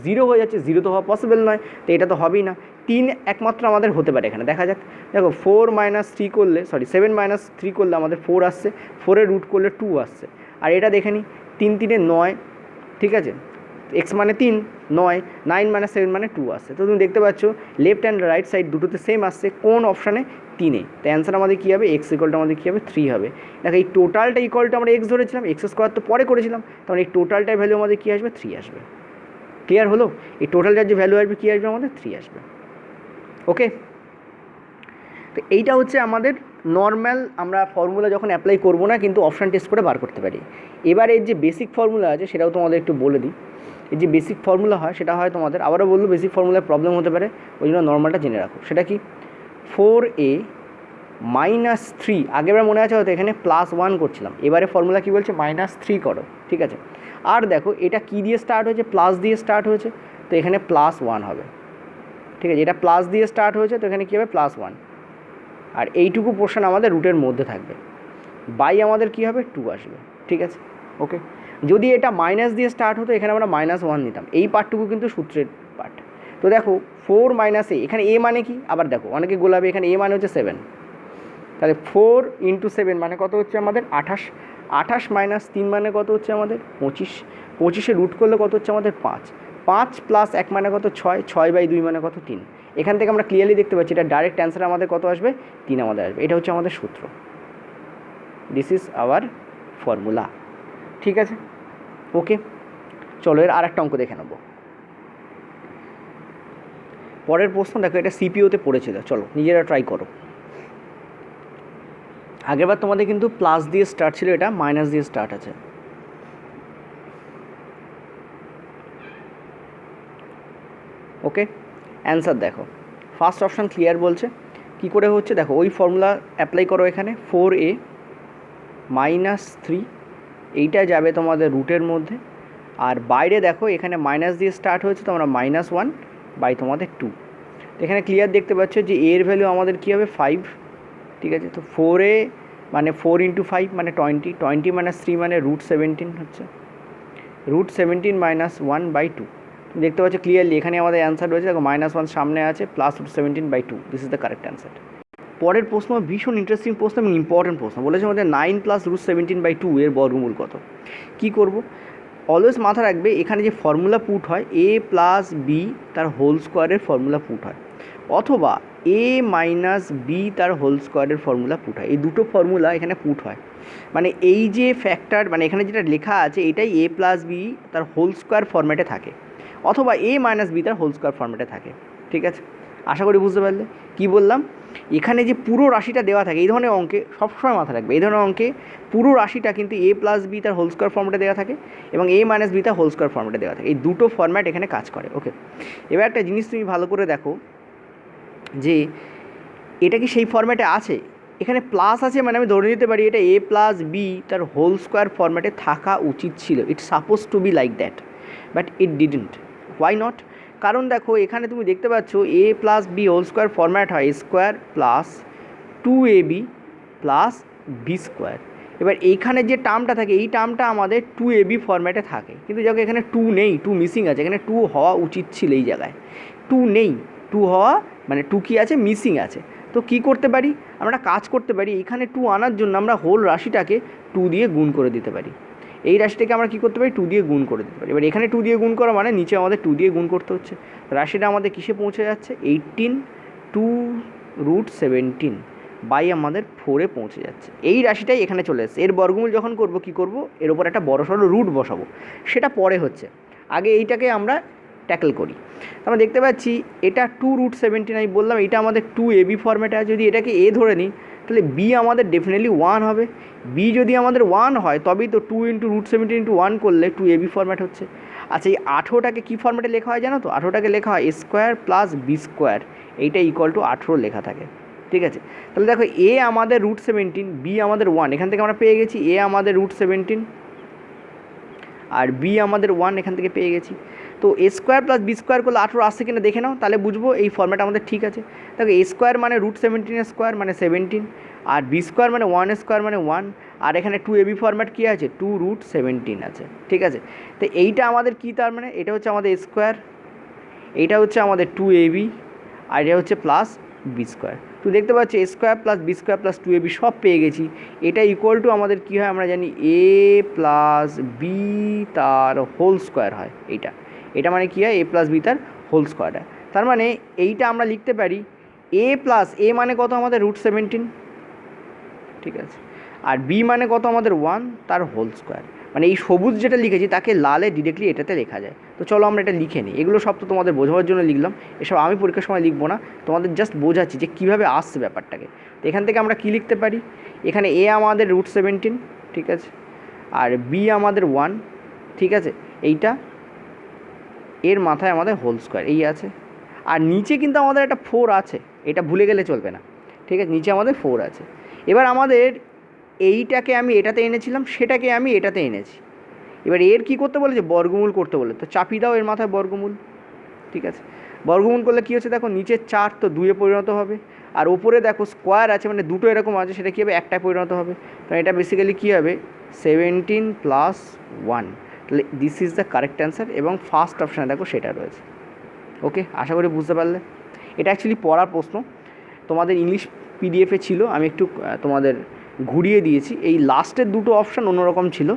0 হয়ে যাচ্ছে, 0 তো হওয়া পসিবল নয়, তো এটা তো হবেই না। 3 একমাত্র আমাদের হতে পারে এখানে, দেখা যাক। দেখো 4 - 3 করলে 7 - 3 করলে আমাদের 4 আসছে, 4-এর রুট করলে 2 আসছে। আর এটা দেখে নিই 3 3-এ 9, ঠিক আছে, এক্স মানে 3, 9, 9 - 7 মানে 2 আসছে। তো তুমি দেখতে পাচ্ছ লেফট অ্যান্ড রাইট সাইড দুটোতে সেম আসছে, কোন অপশানে 3-এ। তো অ্যান্সার আমাদের কী হবে, এক্স ইকুয়ালটা আমাদের কী হবে 3 হবে। দেখো এই টোটালটা ইকুয়ালটা আমরা এক্স ধরেছিলাম, এক্স স্কোয়ার তো পরে করেছিলাম, তখন এই টোটালটার ভ্যালু আমাদের কী আসবে 3 আসবে। ক্লিয়ার হলো? এই টোটালটার যে ভ্যালু আসবে কী আসবে আমাদের 3 আসবে। ওকে, তো এইটা হচ্ছে আমাদের নর্ম্যাল আমরা ফর্মুলা যখন অ্যাপ্লাই করবো না কিন্তু অপশান টেস্ট করে বার করতে পারি। এবার এর যে বেসিক ফর্মুলা আছে সেটাও তোমাদের একটু বলে দিই। এই যে বেসিক ফর্মুলা হয় সেটা হয় তোমাদের, আবারও বললো বেসিক ফর্মুলায় প্রবলেম হতে পারে, ওই জন্য নর্মালটা জেনে রাখো। সেটা কি 4a - 3, আগেরবার মনে আছে হয়তো এখানে +1 করছিলাম, এবারে ফর্মুলা কী বলছে -3 করো, ঠিক আছে। আর দেখো এটা কী দিয়ে স্টার্ট হয়েছে, প্লাস দিয়ে স্টার্ট হয়েছে, তো এখানে +1 হবে, ঠিক আছে। এটা প্লাস দিয়ে স্টার্ট হয়েছে, তো এখানে কী হবে +1, আর এইটুকু পোর্শন আমাদের রুটের মধ্যে থাকবে, বাই আমাদের কী হবে 2 আসবে, ঠিক আছে। ওকে, যদি এটা মাইনাস দিয়ে স্টার্ট হতো এখানে আমরা -1 নিতাম, এই পার্টটুকু কিন্তু সূত্রের পার্ট। তো দেখো 4 - a, এখানে a মানে কি, আবার দেখো অনেকে গোলাবে, এখানে a মানে হচ্ছে 7, তাহলে 4 × 7 মানে কত হচ্ছে আমাদের 28, 28 - 3 মানে কত হচ্ছে আমাদের 25, 25-এ রুট করলে কত হচ্ছে আমাদের 5, 5 + 1 মানে কত 6, 6/2 মানে কত 3। এখান থেকে আমরা ক্লিয়ারলি দেখতে পাচ্ছি এটা ডাইরেক্ট অ্যান্সার আমাদের কত আসবে 3 আমাদের আসবে। এটা হচ্ছে আমাদের সূত্র, দিস ইজ আওয়ার ফর্মুলা, ঠিক আছে। ওকে, চলো এর আর একটা অঙ্ক দেখে নেব। পরের প্রশ্ন দেখো, এটা সিপিওতে পড়েছিল, চলো নিজেরা ট্রাই করো। আগেরবার তোমাদের কিন্তু প্লাস দিয়ে স্টার্ট ছিল, এটা মাইনাস দিয়ে স্টার্ট আছে। ওকে, অ্যান্সার দেখো, ফার্স্ট অপশান ক্লিয়ার বলছে, কি করে হচ্ছে দেখো, ওই ফর্মুলা অ্যাপ্লাই করো এখানে। 4a - 3, এইটা যাবে তোমাদের রুটের মধ্যে, আর বাইরে দেখো এখানে মাইনাস দিয়ে স্টার্ট হয়েছে, তো আমরা -1 বাই তোমাদের 2। এখানে ক্লিয়ার দেখতে পাচ্ছ যে এর ভ্যালু আমাদের কী হবে 5, ঠিক আছে। তো 4a মানে 4 × 5 মানে 20, 20 - 3 মানে √17 হচ্ছে, √17 - 1/2। দেখতে পাচ্ছ ক্লিয়ারলি এখানে আমাদের অ্যান্সার রয়েছে, দেখো -1 সামনে আছে, +√17/2, this is the correct answer. পরের প্রশ্ন ভীষণ ইন্টারেস্টিং প্রশ্ন এবং ইম্পর্টেন্ট প্রশ্ন, বলেছে আমাদের 9 + √17/2 এর বর্গমূল কত। কী করব, অলওয়েজ মাথা রাখবে এখানে যে ফর্মুলা পুট হয় a + b তার হোল স্কোয়ারের ফর্মুলা পুট হয়, অথবা a - b তার হোল স্কোয়ারের ফর্মুলা পুট হয়, এই দুটো ফর্মুলা এখানে পুট হয়। মানে এই যে ফ্যাক্টর, মানে এখানে যেটা লেখা আছে এটাই a + b তার হোল স্কোয়ার ফর্ম্যাটে থাকে, অথবা a - b তার হোল স্কোয়ার ফর্ম্যাটে থাকে, ঠিক আছে। আশা করি বুঝতে পারলে কী বললাম। এখানে যে পুরো রাশিটা দেওয়া থাকে এই ধরনের অঙ্কে সবসময় মাথা রাখবে, এই ধরনের অঙ্কে পুরো রাশিটা কিন্তু a + b তার হোল স্কোয়ার ফর্ম্যাটে দেওয়া থাকে এবং a - b তার হোল স্কোয়ার ফর্ম্যাটে দেওয়া থাকে, এই দুটো ফর্ম্যাট এখানে কাজ করে। ওকে, এবার একটা জিনিস তুমি ভালো করে দেখো যে এটা কি সেই ফর্ম্যাটে আছে, এখানে প্লাস আছে মানে আমি ধরে নিতে পারি এটা a + b তার হোল স্কোয়ার ফর্ম্যাটে থাকা উচিত ছিল, it's suppose to be like that, but it didn't. Why not, কারণ দেখো এখানে তুমি দেখতে পাচ্ছ a + b whole square format হয় a² + 2ab + b²। এবার এইখানে যে টার্মটা থাকে এই টার্মটা আমাদের 2ab ফর্ম্যাটে থাকে, কিন্তু দেখো এখানে 2 নেই, 2 মিসিং আছে, এখানে 2 হওয়া উচিত ছিল, এই জায়গায় 2 নেই, 2 হওয়া মানে 2 কি আছে মিসিং আছে। তো কি করতে পারি, আমরা কাজ করতে পারি, এখানে 2 আনার জন্য আমরা হোল রাশিটাকে 2 দিয়ে গুণ করে দিতে পারি, এই রাশিটাকে আমরা কী করতে পারি 2 দিয়ে গুণ করে দিতে পারি। এবার এখানে 2 দিয়ে গুণ করা মানে নিচে আমাদের 2 দিয়ে গুণ করতে হচ্ছে, রাশিটা আমাদের কিসে পৌঁছে যাচ্ছে 18 2√17 বাই আমাদের 4-এ পৌঁছে যাচ্ছে, এই রাশিটাই এখানে চলে এসেছে। এর বর্গমূল যখন করব কি করব, এর ওপর একটা বড়সড় রুট বসাবো, সেটা পরে হচ্ছে, আগে এইটাকে আমরা ট্যাকল করি। আমরা দেখতে পাচ্ছি এটা 2√17, আমি বললাম এটা আমাদের 2ab ফর্ম্যাটে আছে, যদি এটাকে a ধরে নিই তাহলে বি আমাদের ডেফিনেটলি 1 হবে। বি যদি আমাদের 1 হয় তবেই তো 2 ইন্টু √17 ইন্টু 1 করলে 2ab ফরম্যাট হচ্ছে। আচ্ছা, এই 18টাকে কী ফরম্যাটে লেখা হয় জানো তো? 18টাকে লেখা হয় a² প্লাস b², এইটা ইকুয়াল টু 18 লেখা থাকে। ঠিক আছে, তাহলে দেখো এ আমাদের √17, বি আমাদের 1, এখান থেকে আমরা পেয়ে গেছি এ আমাদের √17 আর বি আমাদের 1 এখান থেকে পেয়ে গেছি। তো a² প্লাস b² করলে 18 আসছে কিনা দেখে নাও, তাহলে বুঝবো এই ফর্ম্যাট আমাদের ঠিক আছে। দেখো a² মানে √17² মানে 17, আর b² মানে 1² মানে 1, আর এখানে 2ab ফর্ম্যাট কী আছে? 2√17 আছে। ঠিক আছে, তো এইটা আমাদের কী, তার মানে এটা হচ্ছে আমাদের a², এইটা হচ্ছে আমাদের 2ab, আর এটা হচ্ছে প্লাস b²। তো দেখতে পাচ্ছি a² plus b² plus 2ab সব পেয়ে গেছি। এটা ইকুয়াল টু আমাদের কী হয় আমরা জানি a প্লাস বি তার হোল স্কোয়ার হয়। এটা মানে কী হয়? a প্লাস বি তার হোল স্কোয়ার হয়। তার মানে এইটা আমরা লিখতে পারি a প্লাস a মানে কত আমাদের √17, ঠিক আছে, আর বি মানে কত আমাদের 1 তার হোল স্কোয়ার। মানে এই সবুজ যেটা লিখেছি তাকে লালে ডিরেক্টলি এটাতে লেখা যায়। তো চলো আমরা এটা লিখে নিই। এগুলো সব তো তোমাদের বোঝাবার জন্য লিখলাম, এসব আমি পরীক্ষার সময় লিখবো না, তোমাদের জাস্ট বোঝাচ্ছি যে কীভাবে আসছে ব্যাপারটাকে। তো এখান থেকে আমরা কী লিখতে পারি? এখানে এ আমাদের √17, ঠিক আছে, আর বি আমাদের 1, ঠিক আছে, এইটা এর মাথায় আমাদের হোল স্কোয়ার এই আছে, আর নিচে কিন্তু আমাদের একটা 4 আছে, এটা ভুলে গেলে চলবে না। ঠিক আছে, নিচে আমাদের 4 আছে। এবার আমাদের এইটাকে আমি এটাতে এনেছিলাম, সেটাকে আমি এটাতে এনেছি। এবার এর কী করতে বলেছে? বর্গমূল করতে বলে, তো চাপিয়ে দাও এর মাথায় বর্গমূল। ঠিক আছে, বর্গমূল করলে কী হচ্ছে দেখো, নিচের 4 তো 2-এ পরিণত হবে, আর ওপরে দেখো স্কোয়ার আছে মানে দুটো এরকম আছে, সেটা কী হবে? একটায় পরিণত হবে। তো এটা বেসিক্যালি কী হবে? 17 + 1। তাহলে this is the correct answer, এবং ফার্স্ট অপশানে দেখো সেটা রয়েছে। ওকে, আশা করি বুঝতে পারলে। এটা অ্যাকচুয়ালি পড়ার প্রশ্ন, তোমাদের ইংলিশ পিডিএফে ছিল, আমি একটু তোমাদের ঘুরিয়ে দিয়েছি। এই লাস্টের দুটো অপশান অন্যরকম ছিল,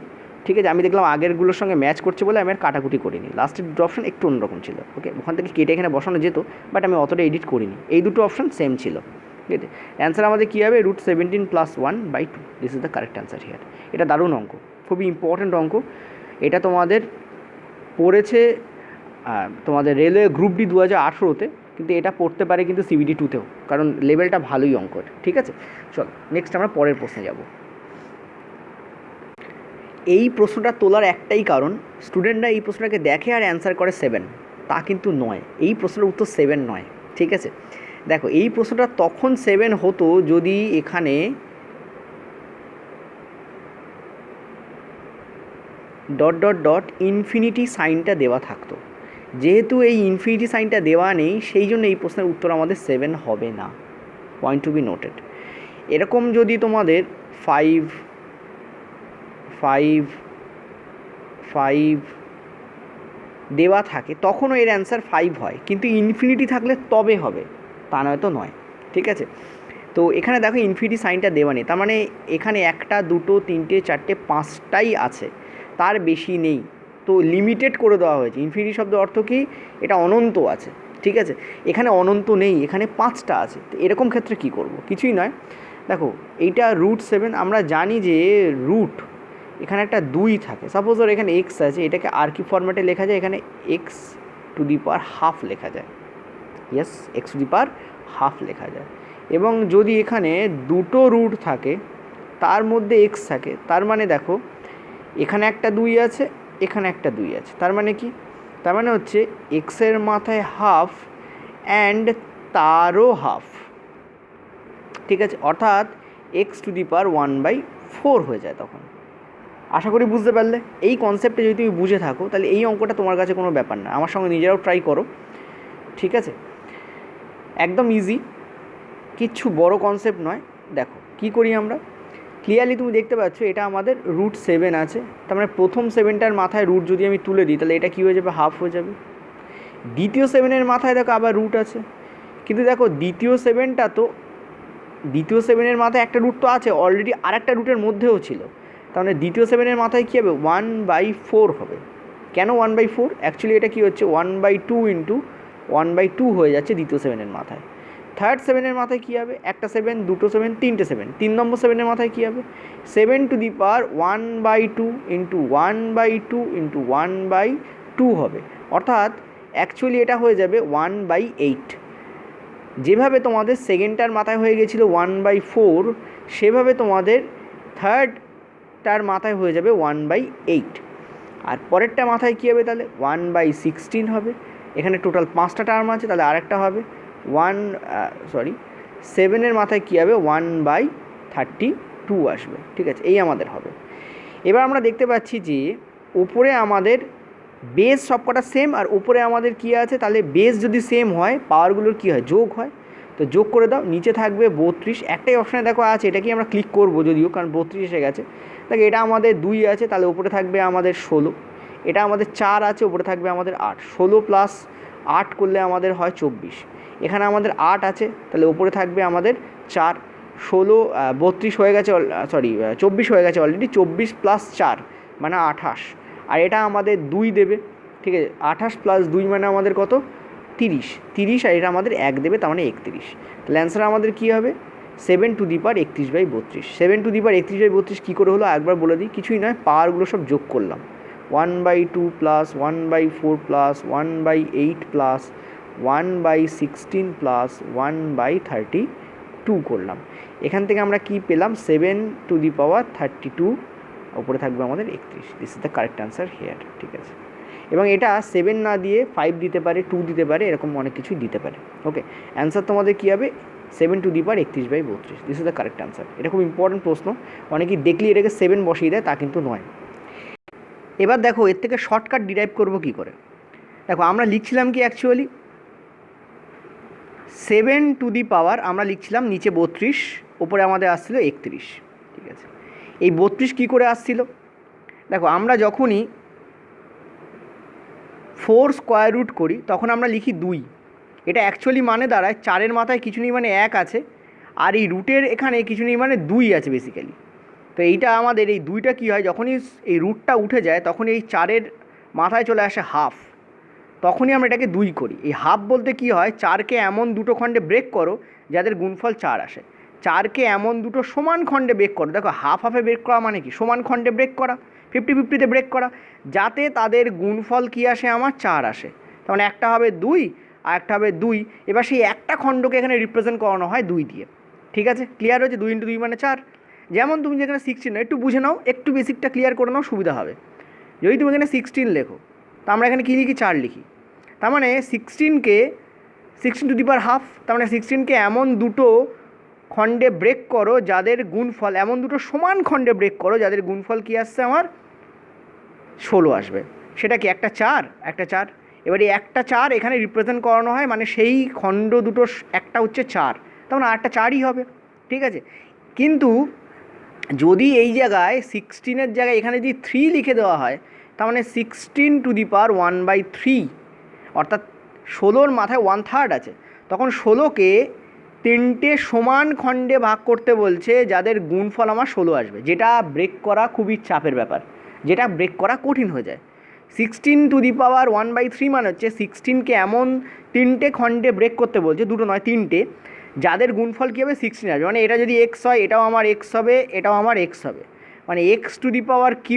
ঠিক আছে, আমি দেখলাম আগেরগুলোর সঙ্গে ম্যাচ করছে বলে আমি আর কাটাকুটি করিনি। লাস্টের দুটো অপশান একটু অন্যরকম ছিল, ওকে, ওখান থেকে কেটে এখানে বসানো যেত, বাট আমি অতটা এডিট করিনি। এই দুটো অপশান সেম ছিল, ঠিক আছে। অ্যান্সার আমাদের কী হবে? √17 + 1/2, this is the correct answer here. এটা দারুণ অঙ্ক, খুবই ইম্পর্ট্যান্ট অঙ্ক। এটা তোমাদের পড়েছে তোমাদের রেলওয়ে গ্রুপ ডি 2018-তে, কিন্তু এটা পড়তে পারে কিন্তু CBD 2-তেও, কারণ লেভেলটা ভালোই অঙ্কর। ঠিক আছে, চল নেক্সট আমরা পরের প্রশ্নে যাব। এই প্রশ্নটা তোলার একটাই কারণ, স্টুডেন্টরা এই প্রশ্নটাকে দেখে আর অ্যান্সার করে 7, তা কিন্তু নয়। এই প্রশ্নের উত্তর 7 নয়, ঠিক আছে। দেখো এই প্রশ্নটা তখন 7 হতো যদি এখানে ইনফিনিটি সাইনটা দেওয়া থাকতো। যেহেতু এই ইনফিনিটি সাইনটা দেওয়া নেই, সেই জন্য এই প্রশ্নের উত্তর আমাদের 7 হবে না। Point to be noted. এরকম যদি তোমাদের 5 দেওয়া থাকে তখনও এর অ্যান্সার 5 হয়, কিন্তু ইনফিনিটি থাকলে তবে হবে, তা নয়তো নয়। ঠিক আছে, তো এখানে দেখো ইনফিনিটি সাইনটা দেওয়া নেই, তার মানে এখানে 1, 2, 3, 4, 5টাই আছে, তার বেশি নেই। তো লিমিটেড করে দেওয়া হয়েছে। ইনফিনিটি শব্দের অর্থ কি? এটা অনন্ত আছে, ঠিক আছে। এখানে অনন্ত নেই, এখানে 5টা আছে। তো এরকম ক্ষেত্রে কি করব? কিছুই নয়, দেখো এইটা √7, আমরা জানি যে রুট এখানে একটা 2 থাকে। সাপোজ ধর এখানে x আছে, এটাকে আর কি ফরম্যাটে লেখা যায়? এখানে x⁻½ লেখা যায়। ইয়েস, x⁻½ লেখা যায়। এবং যদি এখানে দুটো রুট থাকে, তার মধ্যে x থাকে, তার মানে দেখো এখানে একটা 2 আছে, এখানে একটা 2 আছে, তার মানে কি? তার মানে হচ্ছে x-এর মাথায় ½ অ্যান্ড তারও ½ ঠিক আছে, অর্থাৎ x⁻1/4 হয়ে যায় তখন। আশা করি বুঝতে পারলে। এই কনসেপ্টে যদি তুমি বুঝে থাকো তাহলে এই অঙ্কটা তোমার কাছে কোনো ব্যাপার না। আমার সঙ্গে নিজেরাও ট্রাই করো, ঠিক আছে, একদম ইজি, কিচ্ছু বড় কনসেপ্ট নয়। দেখো কি করি আমরা, ক্লিয়ারলি তুমি দেখতে পাচ্ছ এটা আমাদের √7 আছে, তার মানে প্রথম 7টার মাথায় রুট যদি আমি তুলে দিই তাহলে এটা কী হয়ে যাবে? ½ হয়ে যাবে। দ্বিতীয় 7-এর মাথায় দেখো আবার রুট আছে, কিন্তু দেখো দ্বিতীয় 7-এর মাথায় একটা রুট তো আছে অলরেডি, আর একটা রুটের মধ্যেও ছিল, তাহলে দ্বিতীয় 7-এর মাথায় কী হবে? 1/4 হবে। কেন 1/4? অ্যাকচুয়ালি এটা কী হচ্ছে? 1/2 × 1/2 হয়ে যাচ্ছে দ্বিতীয় 7-এর মাথায়। থার্ড 7-এর মাথায় কী হবে? একটা 7, দুটো 7, 3টে 7। 3 নম্বর 7-এর মাথায় কী হবে? 7⁻1/2 × 1/2 × 1/2 হবে, অর্থাৎ অ্যাকচুয়ালি এটা হয়ে যাবে 1/8। যেভাবে তোমাদের সেকেন্ডটার মাথায় হয়ে গেছিলো 1/4, সেভাবে তোমাদের থার্ডটার মাথায় হয়ে যাবে 1/8, আর পরেরটা মাথায় কী হবে তাহলে 1/16 হবে। এখানে টোটাল 5টা টার্ম আছে, তাহলে আরেকটা হবে 7-এর মাথায় কী হবে 1/32 আসবে। ঠিক আছে, এই আমাদের হবে। এবার আমরা দেখতে পাচ্ছি যে ওপরে আমাদের বেস সবকটা সেম, আর ওপরে আমাদের কী আছে, তাহলে বেস যদি সেম হয় পাওয়ারগুলোর কী হয়, যোগ হয়। তো যোগ করে দাও, নিচে থাকবে 32, একটাই অপশানে দেখো আছে, এটা কি আমরা ক্লিক করবো যদিও, কারণ 32 এসে গেছে। দেখো এটা আমাদের 2 আছে, তাহলে ওপরে থাকবে আমাদের 16, এটা আমাদের 4 আছে, ওপরে থাকবে আমাদের 8, 16 প্লাস 8 করলে আমাদের হয় 24, এখানে আমাদের 8 আছে, তাহলে ওপরে থাকবে আমাদের 4, 16 32 হয়ে গেছে, 24 হয়ে গেছে অলরেডি, 24 প্লাস 4 মানে 28, আর এটা আমাদের 2 দেবে। ঠিক আছে, 28 প্লাস 2 মানে আমাদের কত, 30, আর এটা আমাদের 1 দেবে, তার মানে 31। তাহলে অ্যান্সার আমাদের কী হবে 7^31/32। 7^31/32 কী করে হলো একবার বলে দিই, কিছুই নয়, পাওয়ারগুলো সব যোগ করলাম, 1/2 প্লাস 1/4 প্লাস 1/8 প্লাস 1/16 প্লাস 1/32 করলাম। এখান থেকে আমরা কি পেলাম 7^32, উপরে থাকবে আমাদের 31। This is the correct answer here. ঠিক আছে, এবং এটা 7 না দিয়ে 5 দিতে পারে, 2 দিতে পারে, এরকম অনেক কিছুই দিতে পারে। ওকে, অ্যান্সার তোমাদের কী হবে 7^31/32। This is the correct answer. এটা খুব ইম্পর্টেন্ট প্রশ্ন, অনেকেই দেখলে এটাকে 7 বসিয়ে দেয়, তা কিন্তু নয়। এবার দেখো এর থেকে শর্টকাট ডিরাইভ করবো কী করে। দেখো আমরা লিখছিলাম কি অ্যাকচুয়ালি 7 আমরা লিখছিলাম নিচে 32, ওপরে আমাদের আসছিল 31। ঠিক আছে, এই 32 কী করে আসছিল, দেখো আমরা যখনই 4 স্কোয়ার রুট করি তখন আমরা লিখি 2, এটা অ্যাকচুয়ালি মানে দাঁড়ায় 4-এর মাথায় কিছু নেই মানে 1 আছে, আর এই রুটের এখানে কিছু নেই মানে 2 আছে বেসিক্যালি। তো এইটা আমাদের এই 2টা কী হয়, যখনই এই রুটটা উঠে যায় তখন এই 4-এর মাথায় চলে আসে হাফ, তখনই আমরা এটাকে 2 করি। এই হাফ বলতে কি হয়, 4কে এমন দুটো খণ্ডে ব্রেক করো যাদের গুণফল 4 আসে, 4কে এমন দুটো সমান খণ্ডে ব্রেক করো। দেখো হাফ হাফে ব্রেক করা মানে কি, সমান খণ্ডে ব্রেক করা, 50-50-তে ব্রেক করা, যাতে তাদের গুণফল কী আসে আমার 4 আসে। তার মানে একটা হবে 2 আর একটা হবে 2। এবার সেই একটা খণ্ডকে এখানে রিপ্রেজেন্ট করানো হয় 2 দিয়ে। ঠিক আছে, ক্লিয়ার হয়েছে, 2 × 2 মানে 4। যেমন তুমি যেখানে 16, একটু বুঝে নাও, একটু বেসিকটা ক্লিয়ার করে নাও, সুবিধা হবে। যদি তুমি এখানে 16 লেখো, তা আমরা এখানে কী লিখি, 4 লিখি। তার মানে 16^12, তার মানে 16কে এমন দুটো খণ্ডে ব্রেক করো যাদের গুণফল, এমন দুটো সমান খণ্ডে ব্রেক করো যাদের গুণফল কী আসছে আমার 16 আসবে। সেটা কি একটা 4, একটা 4। এবার এই একটা 4 এখানে রিপ্রেজেন্ট করানো হয়, মানে সেই খণ্ড দুটো একটা হচ্ছে 4, তার মানে আরেকটা 4ই হবে। ঠিক আছে, কিন্তু যদি এই জায়গায় 16-এর জায়গায় এখানে যদি 3 লিখে দেওয়া হয়, তার মানে 16^1/3, অর্থাৎ 16-র মাথায় 1/3 আছে, তখন 16কে 3টে সমান খণ্ডে ভাগ করতে বলছে যাদের গুণফল আমার 16 আসবে, যেটা ব্রেক করা খুবই চাপের ব্যাপার, যেটা ব্রেক করা কঠিন হয়ে যায়। 16^1/3 মানে হচ্ছে 16কে এমন 3টে খণ্ডে ব্রেক করতে বলছে, দুটো নয় 3টে, যাদের গুণফল কী হবে 16 আসবে। মানে এটা যদি এক্স হয় এটাও আমার এক্স হবে, এটাও আমার এক্স হবে, মানে x⁻³ =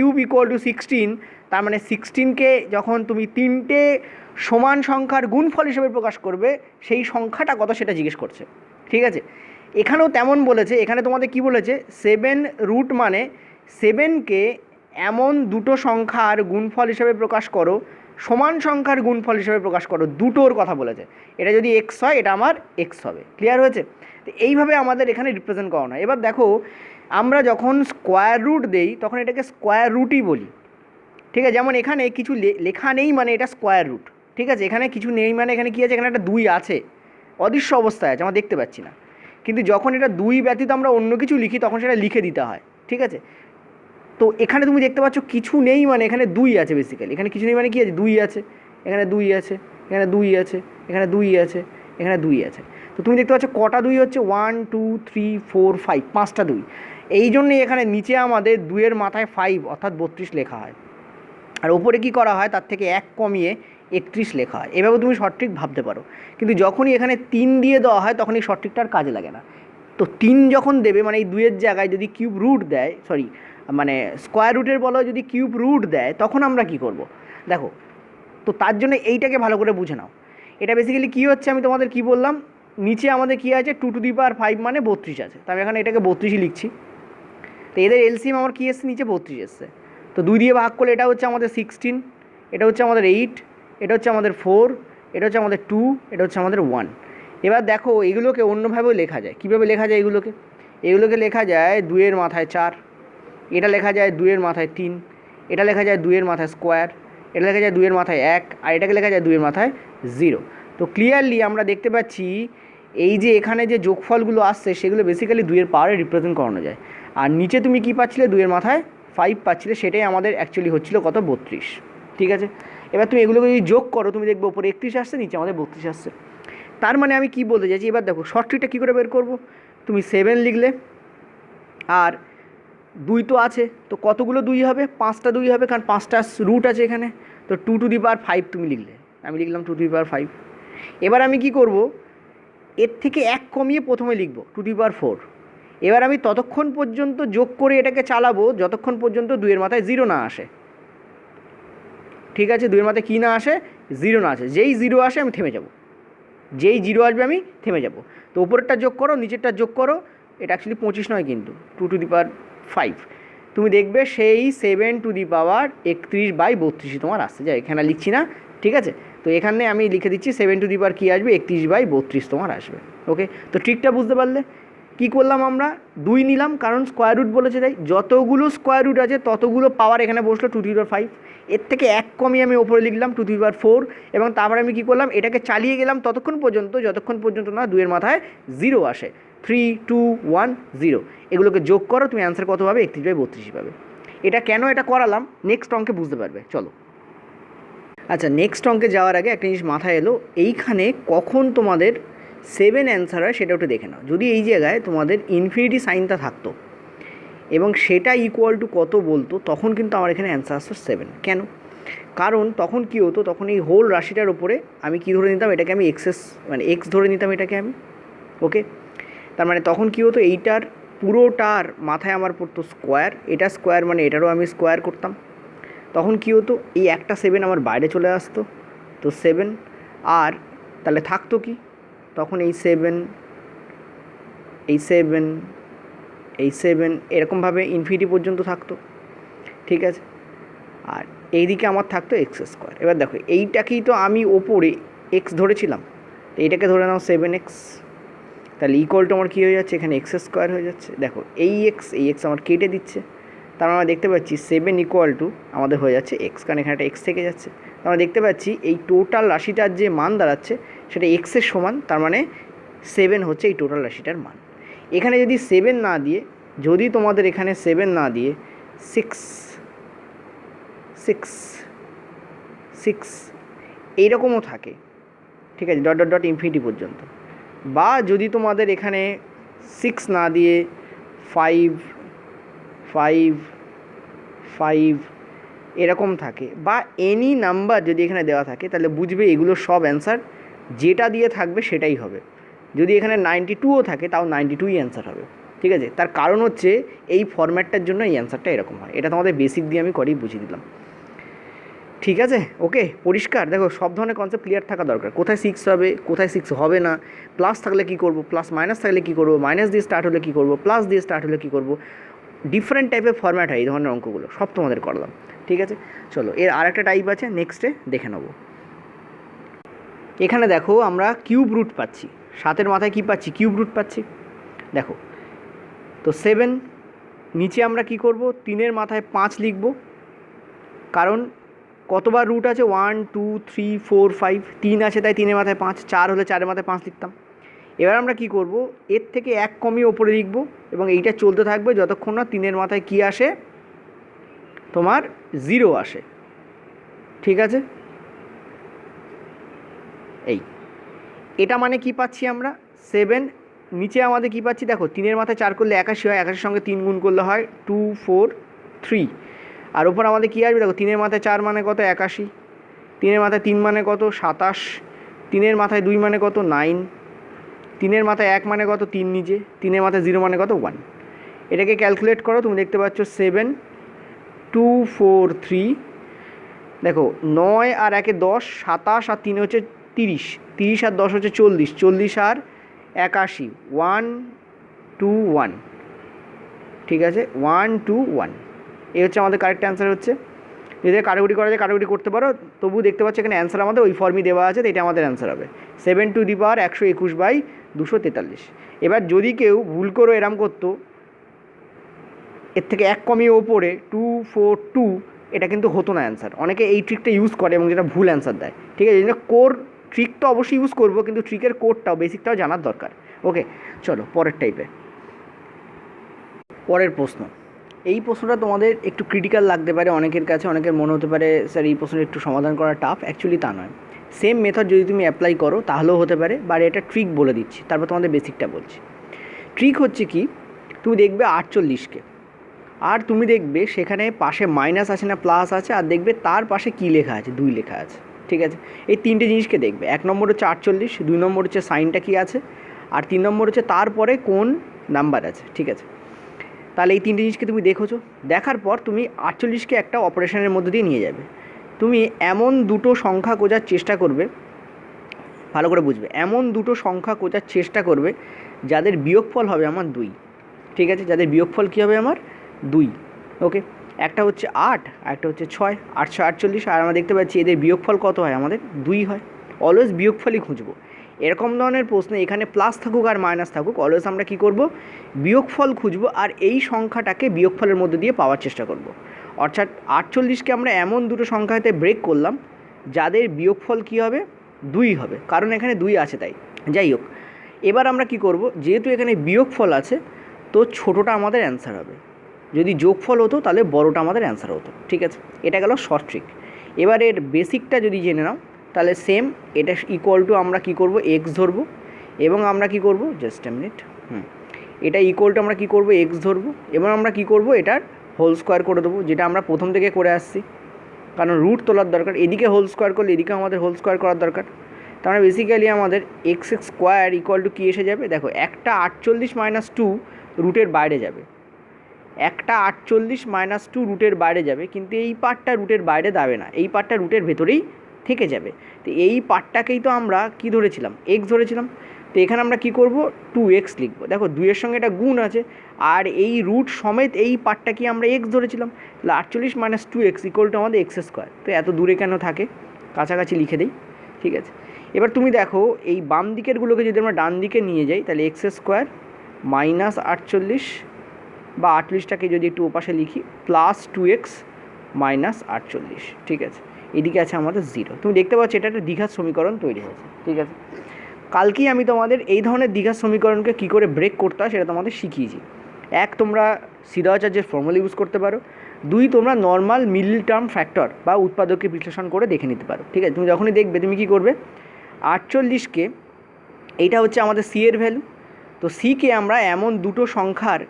16। তার মানে 16কে যখন তুমি 3টে সমান সংখ্যার গুণফল হিসেবে প্রকাশ করবে, সেই সংখ্যাটা কত সেটা জিজ্ঞেস করছে। ঠিক আছে, এখানেও তেমন বলেছে, এখানে তোমাদের কি বলেছে 7 মানে 7কে এমন দুটো সংখ্যার গুণফল হিসেবে প্রকাশ করো, সমান সংখ্যার গুণফল হিসেবে প্রকাশ করো, দুটোর কথা বলেছে। এটা যদি এক্স হয় এটা আমার এক্স হবে। ক্লিয়ার হয়েছে? তো এইভাবে আমাদের এখানে রিপ্রেজেন্ট করানো হয়। এবার দেখো আমরা যখন স্কোয়ার রুট দেই তখন এটাকে স্কোয়ার রুটই বলি। ঠিক আছে, যেমন এখানে কিছু লেখা নেই মানে এটা স্কোয়ার রুট। ঠিক আছে, এখানে কিছু নেই মানে এখানে কী আছে, এখানে একটা 2 আছে, অদৃশ্য অবস্থায় আছে, আমরা দেখতে পাচ্ছি না। কিন্তু যখন এটা 2 ব্যতীত আমরা অন্য কিছু লিখি তখন সেটা লিখে দিতে হয়। ঠিক আছে, তো এখানে তুমি দেখতে পাচ্ছ কিছু নেই মানে এখানে 2 আছে বেসিক্যালি। এখানে কিছু নেই মানে কী আছে, 2 আছে, এখানে 2 আছে, এখানে 2 আছে, এখানে 2 আছে, এখানে 2 আছে। তো তুমি দেখতে পাচ্ছ কটা 2 হচ্ছে 1 2 3 4 5, 5টা 2। এই জন্যই এখানে নিচে আমাদের 2-এর মাথায় 5 অর্থাৎ 32 লেখা হয়, আর ওপরে কী করা হয় তার থেকে 1 কমিয়ে 31 লেখা হয়। এভাবে তুমি সঠিক ভাবতে পারো। কিন্তু যখনই এখানে 3 দিয়ে দেওয়া হয় তখন এই সঠিকটার কাজে লাগে না। তো 3 যখন দেবে মানে এই 2-এর জায়গায় যদি কিউব রুট দেয়, মানে স্কোয়ার রুটের বলো যদি কিউব রুট দেয়, তখন আমরা কি করব দেখো। তো তার জন্য এইটাকে ভালো করে বুঝে নাও। এটা বেসিক্যালি কী হচ্ছে, আমি তোমাদের কি বললাম, নিচে আমাদের কী আছে 2^5 মানে 32 আছে, তো আমি এখানে এটাকে 32ই লিখছি। তো এদের এলসিএম আমার কী এসছে, নিচে 32 এসছে। তো 2 দিয়ে ভাগ করলে এটা হচ্ছে আমাদের 16, এটা হচ্ছে আমাদের 8, এটা হচ্ছে আমাদের 4, এটা হচ্ছে আমাদের 2, এটা হচ্ছে আমাদের 1। এবার দেখো এগুলোকে অন্যভাবেও লেখা যায়। কীভাবে লেখা যায় এগুলোকে লেখা যায় 2-এর মাথায় 4, এটা লেখা যায় 2-এর মাথায় 3, এটা লেখা যায় 2-এর মাথায় স্কোয়ার, এটা লেখা যায় 2-এর মাথায় 1, আর এটাকে লেখা যায় 2-এর মাথায় 0। তো ক্লিয়ারলি আমরা দেখতে পাচ্ছি এই যে এখানে যে যোগফলগুলো আসছে সেগুলো বেসিক্যালি 2-এর পাওয়ারে রিপ্রেজেন্ট করানো যায়। আর নিচে তুমি কী পাচ্ছিলে, 2-এর মাথায় 5 পাচ্ছিলে, সেটাই আমাদের অ্যাকচুয়ালি হচ্ছিল কত, 32। ঠিক আছে, এবার তুমি এগুলোকে যদি যোগ করো তুমি দেখবে উপরে 31 আসছে, নিচে আমাদের 32 আসছে। তার মানে আমি কি বলতে চাইছি, এবার দেখো শর্ট ট্রিকটা কী করে বের করবো। তুমি 7 লিখলে, আর 2 তো আছে, তো কতগুলো 2 হবে, 5টা 2 হবে, কারণ 5টা রুট আছে এখানে। তো 2^5 তুমি লিখলে, আমি লিখলাম 2^5। এবার আমি কি করব, এর থেকে 1 কমিয়ে প্রথমে লিখব 2^4। এবার আমি ততক্ষণ পর্যন্ত যোগ করে এটাকে চালাবো যতক্ষণ পর্যন্ত 2-এর মাথায় 0 না আসে। ঠিক আছে, 2-এর মাথায় কী না আসে, 0 না আসে। যেই 0 আসে আমি থেমে যাব, যেই 0 আসবে আমি থেমে যাব। তো উপরেরটা যোগ করো, নিচেরটা যোগ করো, এটা অ্যাকচুয়ালি 25 নয় কিন্তু 2^5। তুমি দেখবে সেই 7^31 তোমার আসছে, যা এখানে লিখছি না। ঠিক আছে, তো এখানে আমি লিখে দিচ্ছি 7 কী আসবে, 31/32 তোমার আসবে। ওকে, তো ট্রিকটা বুঝতে পারলে। কি করলাম আমরা, 2 নিলাম কারণ স্কোয়ার রুট বলেছে, তাই যতগুলো স্কোয়ার রুট আছে ততগুলো পাওয়ার এখানে বসলো 2^5। এর থেকে 1 কমিয়ে আমি ওপরে লিখলাম 2^4, এবং তারপরে আমি কী করলাম, এটাকে চালিয়ে গেলাম ততক্ষণ পর্যন্ত যতক্ষণ পর্যন্ত না 2-এর মাথায় 0 আসে। 3, 2, 1, 0 এগুলোকে যোগ করো, তুমি অ্যান্সার কত পাবে, 31/32 পাবে। এটা কেন এটা করালাম নেক্সট অঙ্কে বুঝতে পারবে। চলো, আচ্ছা নেক্সট অঙ্কে যাওয়ার আগে একটা জিনিস মাথায় এলো, এইখানে কখন তোমাদের 7 অ্যান্সার হয় সেটা একটু দেখে নাও। যদি এই জায়গায় তোমাদের ইনফিনিটি সাইনটা থাকতো এবং সেটা ইকুয়াল টু কত বলতো, তখন কিন্তু আমার এখানে অ্যান্সার আসতো 7। কেন, কারণ তখন কী হতো, তখন এই হোল রাশিটার ওপরে আমি কী ধরে নিতাম, এটাকে আমি এক্স ধরে নিতাম এটাকে আমি। ওকে, তার মানে তখন কী হতো, এইটার পুরোটার মাথায় আমার পড়তো স্কোয়ার, এটা স্কোয়ার মানে এটারও আমি স্কোয়ার করতাম। তখন কী হতো, এই একটা 7 আমার বাইরে চলে আসতো, তো 7 আর তাহলে থাকতো কি, তখন এই 7 এরকমভাবে ইনফিনিটি পর্যন্ত থাকতো। ঠিক আছে, আর এইদিকে আমার থাকতো x²। এবার দেখো এইটাকেই তো আমি ওপরে x ধরেছিলাম, তো এইটাকে ধরে নাও 7x, তাহলে ইকুয়াল টু আমার কী হয়ে যাচ্ছে, এখানে x² হয়ে যাচ্ছে। দেখো এই x আমার কেটে দিচ্ছে, তার আমরা দেখতে পাচ্ছি 7 ইকুয়াল টু আমাদের হয়ে যাচ্ছে x, কারণ এখানে একটা x থেকে যাচ্ছে। আমরা দেখতে পাচ্ছি এই টোটাল রাশিটার যে মান দাঁড়াচ্ছে সেটা x-এর সমান, তার মানে 7 হচ্ছে এই টোটাল রাশিটার মান। এখানে যদি 7 না দিয়ে, যদি তোমাদের এখানে 7 না দিয়ে 6 এইরকমও থাকে, ঠিক আছে, ডট ইনফিনিটি পর্যন্ত, বা যদি তোমাদের এখানে 6 না দিয়ে 5 এরকম থাকে, বা এনি নাম্বার যদি এখানে দেওয়া থাকে, তাহলে বুঝবে এগুলো সব অ্যান্সার যেটা দিয়ে থাকবে সেটাই হবে। যদি এখানে 92ও থাকে তাও 92ই অ্যান্সার হবে। ঠিক আছে, তার কারণ হচ্ছে এই ফরম্যাটটার জন্য এই অ্যান্সারটা এরকম হয়। এটা তোমাদের বেসিক দিয়ে আমি করেই বুঝিয়ে দিলাম। ঠিক আছে, ওকে, পরিষ্কার। দেখো সব ধরনের কনসেপ্ট ক্লিয়ার থাকা দরকার, কোথায় 6 হবে, কোথায় 6 হবে না, প্লাস থাকলে কী করবো, প্লাস মাইনাস থাকলে কী করবো, মাইনাস দিয়ে স্টার্ট হলে কী করবো, প্লাস দিয়ে স্টার্ট হলে কী করবো, ডিফারেন্ট টাইপের ফরম্যাট হয় এই ধরনের অঙ্কগুলো, সব তোমাদের করলাম। ঠিক আছে, চলো এর আরেকটা টাইপ আছে, নেক্সটে দেখে নেবো। এখানে দেখো আমরা কিউব রুট পাচ্ছি, 7-এর মাথায় কী পাচ্ছি, কিউব রুট পাচ্ছি। দেখো তো 7, নিচে আমরা কি করব, 3-এর মাথায় 5 লিখব, কারণ কতবার রুট আছে, 1, 2, 3, 4, 5, 3 আছে তাই 3-এর মাথায় 5, 4 হলে 4-এর মাথায় 5 লিখতাম। এবার আমরা কি করব, এর থেকে 1 কমিয়ে ওপরে লিখব, এবং এইটা চলতে থাকবে যতক্ষণ না 3-এর মাথায় কী আসে, তোমার 0 আসে। ঠিক আছে, এটা মানে কি পাচ্ছি আমরা, 7, নিচে আমাদের কি পাচ্ছি, দেখো 3-এর মাথায় 4 করলে 81 হয়, 81-এর সঙ্গে 3 গুণ করলে হয় 2, 4, 3, আর ওপর আমাদের কী আসবে, দেখো 3-এর মাথায় 4 মানে কত, 81, 3-এর মাথায় 3 মানে কত, 27, 3-এর মাথায় 2 মানে কত, 9, 3-এর মাথায় 1 মানে কত, 3 নিচে, 3-এর মাথায় 0 মানে কত, 1। এটাকে ক্যালকুলেট করো, তুমি দেখতে পাচ্ছ 7, 2, 4, 3, দেখো 9 আর 1-এ 10, 27 আর 3 হচ্ছে 30, 30 আর 10 হচ্ছে 40, 40 আর 81 1 2 1, ঠিক আছে, 1 2 1, এই হচ্ছে আমাদের কারেক্ট অ্যান্সার হচ্ছে। যদি কাটাকুটি করা যায় কাটাকুটি করতে পারো, তবু দেখতে পাচ্ছ এখানে অ্যান্সার আমাদের ওই ফর্মই দেওয়া আছে, তো এটা আমাদের অ্যান্সার হবে 7^121/243। এবার যদি কেউ ভুল করে এরম করতো এর থেকে এক কমিয়ে ওপরে 242, এটা কিন্তু হতো না অ্যান্সার। অনেকে এই ট্রিকটা ইউজ করে এবং যেটা ভুল অ্যান্সার দেয়, ঠিক আছে। এই জন্য কোর ট্রিক তো অবশ্যই ইউজ করবো, কিন্তু ট্রিকের কোডটাও বেসিকটাও জানার দরকার। ওকে, চলো পরের টাইপে। পরের প্রশ্ন, এই প্রশ্নটা তোমাদের একটু ক্রিটিক্যাল লাগতে পারে অনেকের কাছে, অনেকের মনে হতে পারে স্যার এই প্রশ্নটা একটু সমাধান করা টাফ। অ্যাকচুয়ালি তা নয়, সেম মেথড যদি তুমি অ্যাপ্লাই করো তাহলেও হতে পারে, বা এটা ট্রিক বলে দিচ্ছি, তারপর তোমাদের বেসিকটা বলছি। ট্রিক হচ্ছে কি, তুমি দেখবে 48কে, আর তুমি দেখবে সেখানে পাশে মাইনাস আছে না প্লাস আছে, আর দেখবে তার পাশে কী লেখা আছে, 2 লেখা আছে, ঠিক আছে। এই তিনটে জিনিসকে দেখবে, 1 নম্বর হচ্ছে 48, 2 নম্বর হচ্ছে সাইনটা কী আছে, আর 3 নম্বর হচ্ছে তারপরে কোন নাম্বার আছে, ঠিক আছে। তাহলে এই তিনটে জিনিসকে তুমি দেখোছো, দেখার পর তুমি 48কে একটা অপারেশনের মধ্যে দিয়ে নিয়ে যাবে। তুমি এমন দুটো সংখ্যা খোঁজার চেষ্টা করবে, ভালো করে বুঝবে, এমন দুটো সংখ্যা খোঁজার চেষ্টা করবে যাদের বিয়োগফল হবে আমার 2, ঠিক আছে, যাদের বিয়োগফল কী হবে আমার 2। ওকে, একটা হচ্ছে 8 আর একটা হচ্ছে 6, 848, আর আমরা দেখতে পাচ্ছি এদের বিয়োগফল কত হয়, আমাদের 2 হয়। অলওয়েজ বিয়োগফলই খুঁজবো। এরকম ধরনের প্রশ্নে এখানে প্লাস থাকুক আর মাইনাস থাকুক, অলওয়েজ আমরা কী করব, বিয়োগফল খুঁজবো, আর এই সংখ্যাটাকে বিয়োগফলের মধ্যে দিয়ে পাওয়ার চেষ্টা করব। অর্থাৎ 48কে আমরা এমন দুটো সংখ্যাতে ব্রেক করলাম যাদের বিয়োগফল কী হবে, 2 হবে, কারণ এখানে 2 আছে তাই। যাই হোক, এবার আমরা কি করব, যেহেতু এখানে বিয়োগফল আছে তো ছোটোটা আমাদের অ্যান্সার হবে, যদি যোগফল হতো তাহলে বড়োটা আমাদের অ্যান্সার হতো, ঠিক আছে। এটা গেল শর্ট ট্রিক। এবার এর বেসিকটা যদি জেনে নাও তাহলে সেম, এটা ইকুয়াল টু আমরা কী করব, এক্স ধরবো, এবং আমরা কী করব, জাস্ট এ মিনিট, এটা ইকুয়াল টু আমরা কী করব, এক্স ধরবো, এবং আমরা কী করব, এটার হোল স্কোয়ার করে দেবো, যেটা আমরা প্রথম থেকে করে আসছি, কারণ রুট তোলার দরকার, এদিকে হোল স্কোয়ার করলে এদিকে আমাদের হোল স্কোয়ার করার দরকার। তার মানে বেসিক্যালি আমাদের এক্স স্কোয়ার ইকুয়াল টু কী এসে যাবে, দেখো একটা 48 - 2 রুটের বাইরে যাবে, একটা 48 - 2 রুটের বাইরে যাবে, কিন্তু এই পার্টটা রুটের বাইরে যাবে না, এই পার্টটা রুটের ভেতরেই থেকে যাবে। তো এই পার্টটাকেই তো আমরা কী ধরেছিলাম, এক্স ধরেছিলাম। তো এখানে আমরা কী করব, 2x লিখবো। দেখো 2-এর সঙ্গে এটা গুণ আছে, আর এই রুট সমেত এই পার্টটাকে আমরা এক্স ধরেছিলাম, তাহলে 48 - 2x ইকুয়াল টু আমাদের এক্স স্কোয়ার। তো এত দূরে কেন থাকে, কাছাকাছি লিখে দিই, ঠিক আছে। এবার তুমি দেখো এই বাম দিকেরগুলোকে যদি আমরা ডান দিকে নিয়ে যাই, তাহলে এক্স স্কোয়ার মাইনাস 48, বা 48টাকে যদি একটু ওপাশে লিখি, প্লাস 2x মাইনাস 48, ঠিক আছে। এদিকে আছে আমাদের 0। তুমি দেখতে পাচ্ছ এটা একটা দ্বিঘাত সমীকরণ তৈরি হয়েছে, ঠিক আছে। কালকেই আমি তোমাদের এই ধরনের দ্বিঘাত সমীকরণকে কী করে ব্রেক করতে হয় সেটা তোমাদের শিখিয়েছি। 1, তোমরা সিদ্ধাচার্যের ফর্মুলা ইউজ করতে পারো। 2, তোমরা নর্মাল মিডল টার্ম ফ্যাক্টর বা উৎপাদককে বিশ্লেষণ করে দেখে নিতে পারো, ঠিক আছে। তুমি যখনই দেখবে তুমি কী করবে, 48কে, এইটা হচ্ছে আমাদের সি এর ভ্যালু, তো সিকে আমরা এমন দুটো সংখ্যার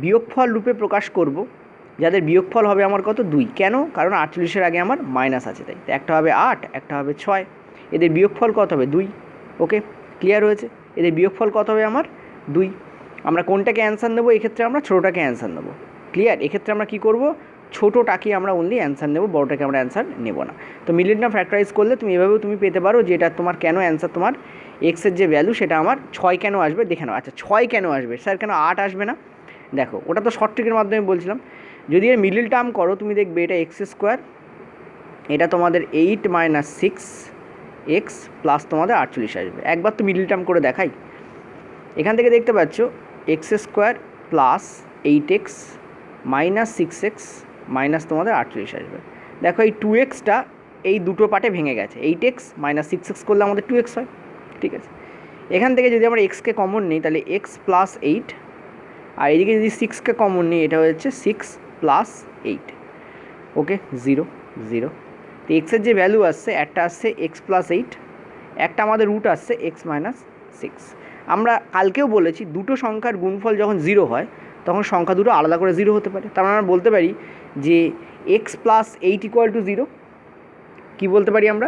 বিয়োগফল রূপে প্রকাশ করব যাদের বিয়োগফল হবে আমার কত, 2। কেন, কারণ 48-এর আগে আমার মাইনাস আছে তাই। একটা হবে 8, একটা হবে 6, এদের বিয়োগফল কত হবে, 2। ওকে, ক্লিয়ার হয়েছে, এদের বিয়োগফল কত হবে আমার 2। আমরা কোনটাকে অ্যান্সার নেবো, এক্ষেত্রে আমরা ছোটোটাকে অ্যান্সার নেবো, ক্লিয়ার। এক্ষেত্রে আমরা কী করব, ছোটোটাকে আমরা অনলি অ্যান্সার নেব, বড়োটাকে আমরা অ্যান্সার নেব না। তো মিডল টার্ম ফ্যাক্টরাইজ করলে তুমি এভাবেও তুমি পেতে পারো যে এটা তোমার কেন অ্যান্সার, তোমার এক্সের যে ভ্যালু সেটা আমার 6 কেন আসবে, দেখে নাও। আচ্ছা 6 কেন আসবে স্যার, কেন 8 আসবে না, দেখো ওটা তো শর্ট ট্রিকের মাধ্যমে বলছিলাম। যদি এর মিডল টার্ম করো তুমি দেখবে এটা এক্স স্কোয়ার, এটা তোমাদের 8 - 6x প্লাস তোমাদের 48 আসবে। একবার তো মিডল টার্ম করে দেখাই, এখান থেকে দেখতে পাচ্ছ x square plus 8x minus 6x minus তোমাদের 48 আসবে। দেখো এই 2xটা এই দুটো পার্টে ভেঙে গেছে, 8x - 6x করলে আমাদের 2x হয়, ঠিক আছে। এখান থেকে যদি আমরা এক্সকে কমন নিই তাহলে x + 8, আর এদিকে যদি 6কে কমন নিই এটা হচ্ছে 6 + 8, ওকে 0 0। তো এক্সের যে ভ্যালু আসছে, একটা আসছে x + 8, একটা আমাদের রুট আসছে x - 6। আমরা কালকেও বলেছি দুটো সংখ্যার গুণফল যখন 0 হয় তখন সংখ্যা দুটো আলাদা করে 0 হতে পারে। তার মানে আমরা বলতে পারি যে x + 8 = 0। কী বলতে পারি আমরা,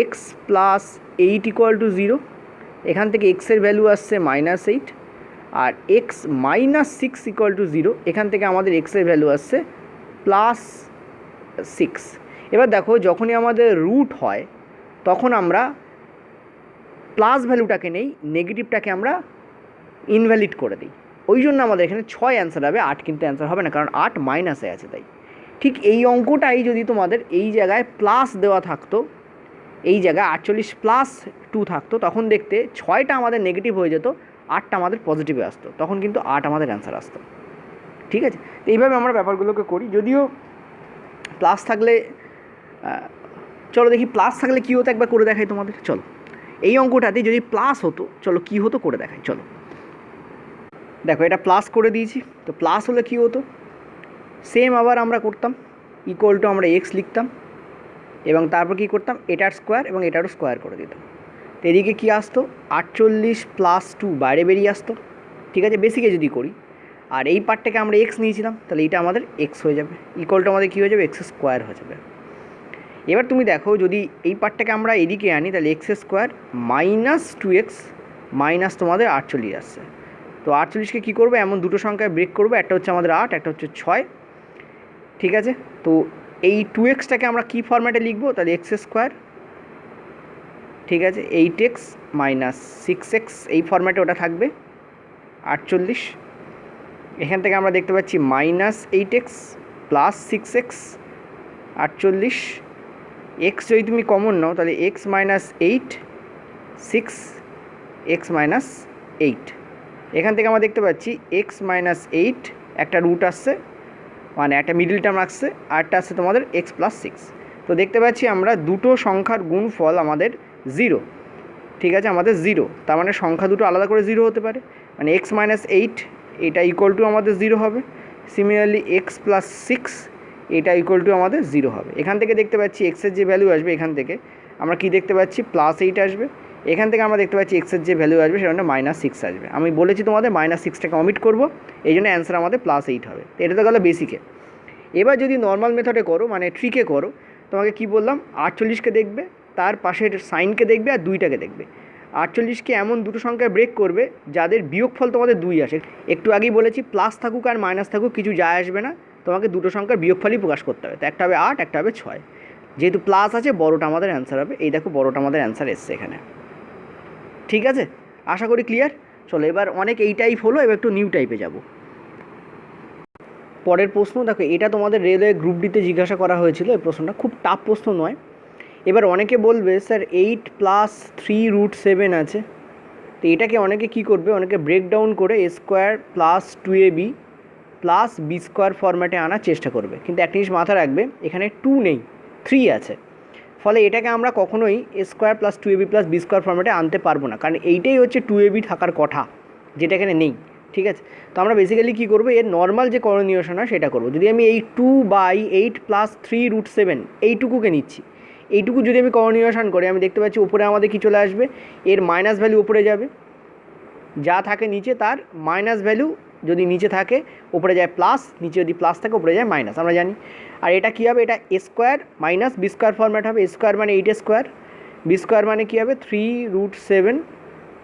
x + 8 = 0। এখান থেকে x এর ভ্যালু আসছে -8, আর x - 6 = 0। এখান থেকে আমাদের x এর ভ্যালু আসছে +6। এবার দেখো যখনই আমাদের রুট হয় তখন আমরা প্লাস ভ্যালুটাকে নেই, নেগেটিভটাকে আমরা ইনভ্যালিড করে দিই। ওই জন্য আমাদের এখানে 6 অ্যান্সার হবে, 8 কিন্তু অ্যান্সার হবে না, কারণ 8 মাইনাসে আছে। তাই ঠিক এই অঙ্কটাই যদি তোমাদের এই জায়গায় প্লাস দেওয়া থাকতো, এই জায়গায় 48 প্লাস 2 থাকতো, তখন দেখতে 6টা আমাদের নেগেটিভ হয়ে যেত, 8টা আমাদের পজিটিভে আসতো, তখন কিন্তু 8 আমাদের অ্যান্সার আসতো। ঠিক আছে, তো এইভাবে আমরা ব্যাপারগুলোকে করি। যদিও প্লাস থাকলে, চলো দেখি প্লাস থাকলে কী হতো, একবার করে দেখাই তোমাদের। চলো এই অঙ্কটাতে যদি প্লাস হতো, চলো কী হতো করে দেখাই। চলো দেখো, এটা প্লাস করে দিয়েছি, তো প্লাস হলে কী হতো, সেম আবার আমরা করতাম, ইকুয়াল টু আমরা এক্স লিখতাম, এবং তারপর কী করতাম, এটার স্কোয়ার এবং এটারও স্কোয়ার করে দিতাম। তো এদিকে কী আসতো, 48 প্লাস 2 বাইরে বেরিয়ে আসতো। ঠিক আছে, বেসিকে যদি করি, আর এই পার্টটাকে আমরা এক্স নিয়েছিলাম, তাহলে এটা আমাদের এক্স হয়ে যাবে, ইকুয়াল টু আমাদের কী হয়ে যাবে, এক্স স্কোয়ার হয়ে যাবে। এবার তুমি দেখো, যদি এই পার্টটাকে আমরা এদিকে আনি, তাহলে x square minus 2x minus তোমাদের 48 আসছে। তো 48কে কী করবো, এমন দুটো সংখ্যায় ব্রেক করবো, একটা হচ্ছে আমাদের 8, একটা হচ্ছে 6। ঠিক আছে, তো এই 2xটাকে আমরা কী ফরম্যাটে লিখবো, তাহলে এক্স স্কোয়ার, ঠিক আছে, 8x মাইনাস 6x, এই ফরম্যাটে ওটা থাকবে 48। এখান থেকে আমরা দেখতে পাচ্ছি minus 8x plus 6x 48। X যদি তুমি কমন নাও, তাহলে এক্স মাইনাস 8 6 এক্স মাইনাস 8। এখান থেকে আমরা দেখতে পাচ্ছি এক্স মাইনাস 8 একটা রুট আসছে, মানে একটা মিডল টার্ম আসছে, আরটা আসছে তোমাদের এক্স প্লাস 6। তো দেখতে পাচ্ছি আমরা দুটো সংখ্যার গুণফল আমাদের 0। ঠিক আছে, আমাদের 0, তার মানে সংখ্যা দুটো আলাদা করে 0 হতে পারে, মানে এক্স মাইনাস 8 এটা ইকুয়াল টু আমাদের 0 হবে। সিমিলারলি এক্স প্লাস 6 এটা ইকুয়াল টু আমাদের 0 হবে। এখান থেকে দেখতে পাচ্ছি এক্সের যে ভ্যালু আসবে, এখান থেকে আমরা কি দেখতে পাচ্ছি, প্লাস 8 আসবে। এখান থেকে আমরা দেখতে পাচ্ছি এক্সের যে ভ্যালু আসবে, সেটা মাইনাস 6 আসবে। আমি বলেছি তোমাদের মাইনাস 6টাকে অমিট করবো, এই জন্য অ্যান্সার আমাদের প্লাস 8 হবে। তো এটা তো গেলো বেসিকে। এবার যদি নর্মাল মেথডে করো, মানে ট্রিকে করো, তোমাকে কি বললাম, 48কে দেখবে, তার পাশের সাইনকে দেখবে, আর 2টাকে দেখবে। 48কে এমন দুটো সংখ্যায় ব্রেক করবে যাদের বিয়োগফল তোমাদের 2 আসে। একটু আগেই বলেছি, প্লাস থাকুক আর মাইনাস থাকুক কিছু যায় আসবে না, তোমাকে দুটো সংখ্যার বিয়োগফলই প্রকাশ করতে হবে। তো একটা হবে 8, একটা হবে 6। যেহেতু প্লাস আছে, বড়োটা আমাদের অ্যান্সার হবে। এই দেখো, বড়োটা আমাদের অ্যান্সার এসছে এখানে। ঠিক আছে, আশা করি ক্লিয়ার। চলো এবার অনেক এই টাইপ হলো, এবার একটু নিউ টাইপে যাব। পরের প্রশ্ন দেখো, এটা তোমাদের রেলওয়ে গ্রুপ ডিতে জিজ্ঞাসা করা হয়েছিল। এই প্রশ্নটা খুব টাফ প্রশ্ন নয়। এবার অনেকে বলবে স্যার 8 প্লাস 3√7 আছে, তো এটাকে অনেকে কী করবে, অনেকে ব্রেকডাউন করে a square plus 2ab plus B square ফরম্যাটে আনার চেষ্টা করবে। কিন্তু একটা জিনিস মাথা রাখবে, এখানে 2 নেই, 3 আছে, ফলে এটাকে আমরা কখনোই a square plus 2ab plus B square ফরম্যাটে আনতে পারবো না, কারণ এইটাই হচ্ছে 2ab থাকার কথা, যেটা এখানে নেই। ঠিক আছে, তো আমরা বেসিক্যালি কী করবো, এর নর্মাল যে করণীয়সন হয় সেটা করবো। যদি আমি এই 2/8 প্লাস 3√7 এইটুকুকে নিচ্ছি, এইটুকু যদি আমি করণীয়সন করি, আমি দেখতে পাচ্ছি উপরে আমাদের কি চলে আসবে, এর মাইনাস ভ্যালু উপরে যাবে, যা থাকে নিচে তার মাইনাস ভ্যালু যদি নিচে থাকে উপরে যায় প্লাস, নিচে যদি প্লাস থাকে উপরে যায় মাইনাস, আমরা জানি। আর এটা কী হবে, এটা a square minus B square format হবে। a স্কোয়ার মানে 8 স্কোয়ার, বি স্কোয়ার মানে কী হবে, 3√7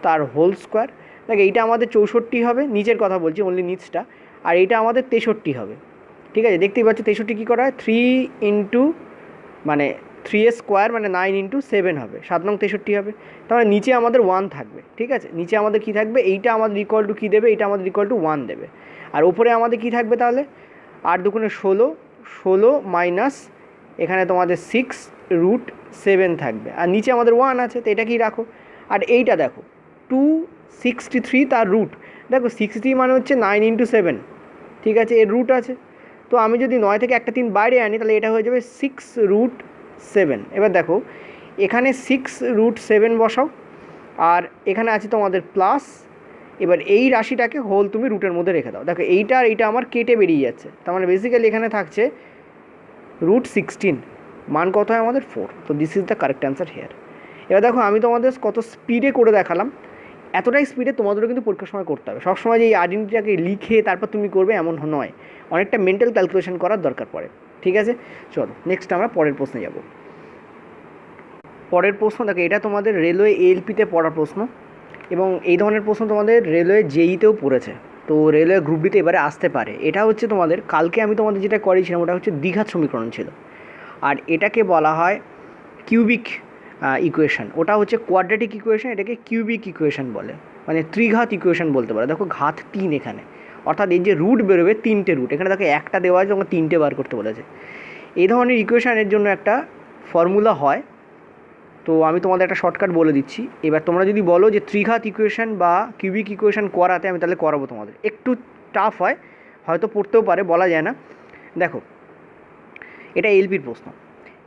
তার হোল স্কোয়ার। দেখ, এইটা আমাদের 64 হবে, নিচের কথা বলছি, অনলি নিচটা। আর এইটা আমাদের 63 হবে। ঠিক আছে, দেখতেই পাচ্ছ 63 কী করা হয়, 3 ইন্টু মানে 3a স্কোয়ার মানে 9 ইন্টু 7 হবে, 7 নং 63 হবে। তাহলে নিচে আমাদের 1 থাকবে। ঠিক আছে, নিচে আমাদের কী থাকবে, এইটা আমাদের ইকুয়াল টু কী দেবে, এটা আমাদের ইকুয়াল টু 1 দেবে। আর উপরে আমাদের কী থাকবে, তাহলে 8 দুগুণে 16 মাইনাস এখানে তোমাদের 6√7 থাকবে, আর নিচে আমাদের 1 আছে, তো এটা কি রাখো। আর এইটা দেখো 263 তার রুট, দেখো 63 মানে হচ্ছে 9 ইন্টু 7। ঠিক আছে, এর রুট আছে, তো আমি যদি 9 থেকে একটা 3 বাইরে আনি, তাহলে এটা হয়ে যাবে 6√7। এবার দেখো, এখানে 6√7 বসাও, আর এখানে আছে তোমাদের প্লাস। এবার এই রাশিটাকে হোল তুমি রুটের মধ্যে রেখে দাও। দেখো এইটা আর এইটা আমার কেটে বেরিয়ে যাচ্ছে, তার মানে বেসিক্যালি এখানে থাকছে √16, মান কত হয় আমাদের 4। তো this is the correct answer here. এবার দেখো, আমি তোমাদের কত স্পিডে করে দেখালাম, এতটাই স্পিডে তোমাদেরও কিন্তু পরীক্ষার সময় করতে হবে। সবসময় যে এই আইডেন্টিটাকে লিখে তারপর তুমি করবে এমন নয়, অনেকটা মেন্টাল ক্যালকুলেশন করার দরকার পড়ে। ঠিক আছে, চলো নেক্সট আমরা পরের প্রশ্নে যাব। পরের প্রশ্ন দেখো, এটা তোমাদের রেলওয়ে এএলপিতে পড়া প্রশ্ন, এবং এই ধরনের প্রশ্ন তোমাদের রেলওয়ে জেইতেও পড়েছে। তো রেলওয়ে গ্রুপ ডিতে এবারে আসতে পারে। এটা হচ্ছে তোমাদের, কালকে আমি তোমাদের যেটা করেছিলাম ওটা হচ্ছে দ্বিঘাত সমীকরণ ছিল, আর এটাকে বলা হয় কিউবিক ইকুয়েশন, ওটা হচ্ছে কোয়াড্রেটিক ইকুয়েশন, এটাকে কিউবিক ইকুয়েশন বলে, মানে ত্রিঘাত ইকুয়েশন বলতে পারো। দেখো ঘাত 3 এখানে, অর্থাৎ এই যে রুট বেরোবে 3টে রুট, এখানে দেখো একটা দেওয়া আছে, তোমাকে 3টে বার করতে বলেছে। এই ধরনের ইকুয়েশনের জন্য একটা ফর্মুলা হয়, তো আমি তোমাদের একটা শর্টকাট বলে দিচ্ছি। এবার তোমরা যদি বলো যে ত্রিঘাত ইকুয়েশন বা কিউবিক ইকুয়েশন করাতে, আমি তাহলে করাবো তোমাদের। একটু টাফ হয়, হয়তো পড়তেও পারে, বলা যায় না। দেখো এটা এলপির প্রশ্ন।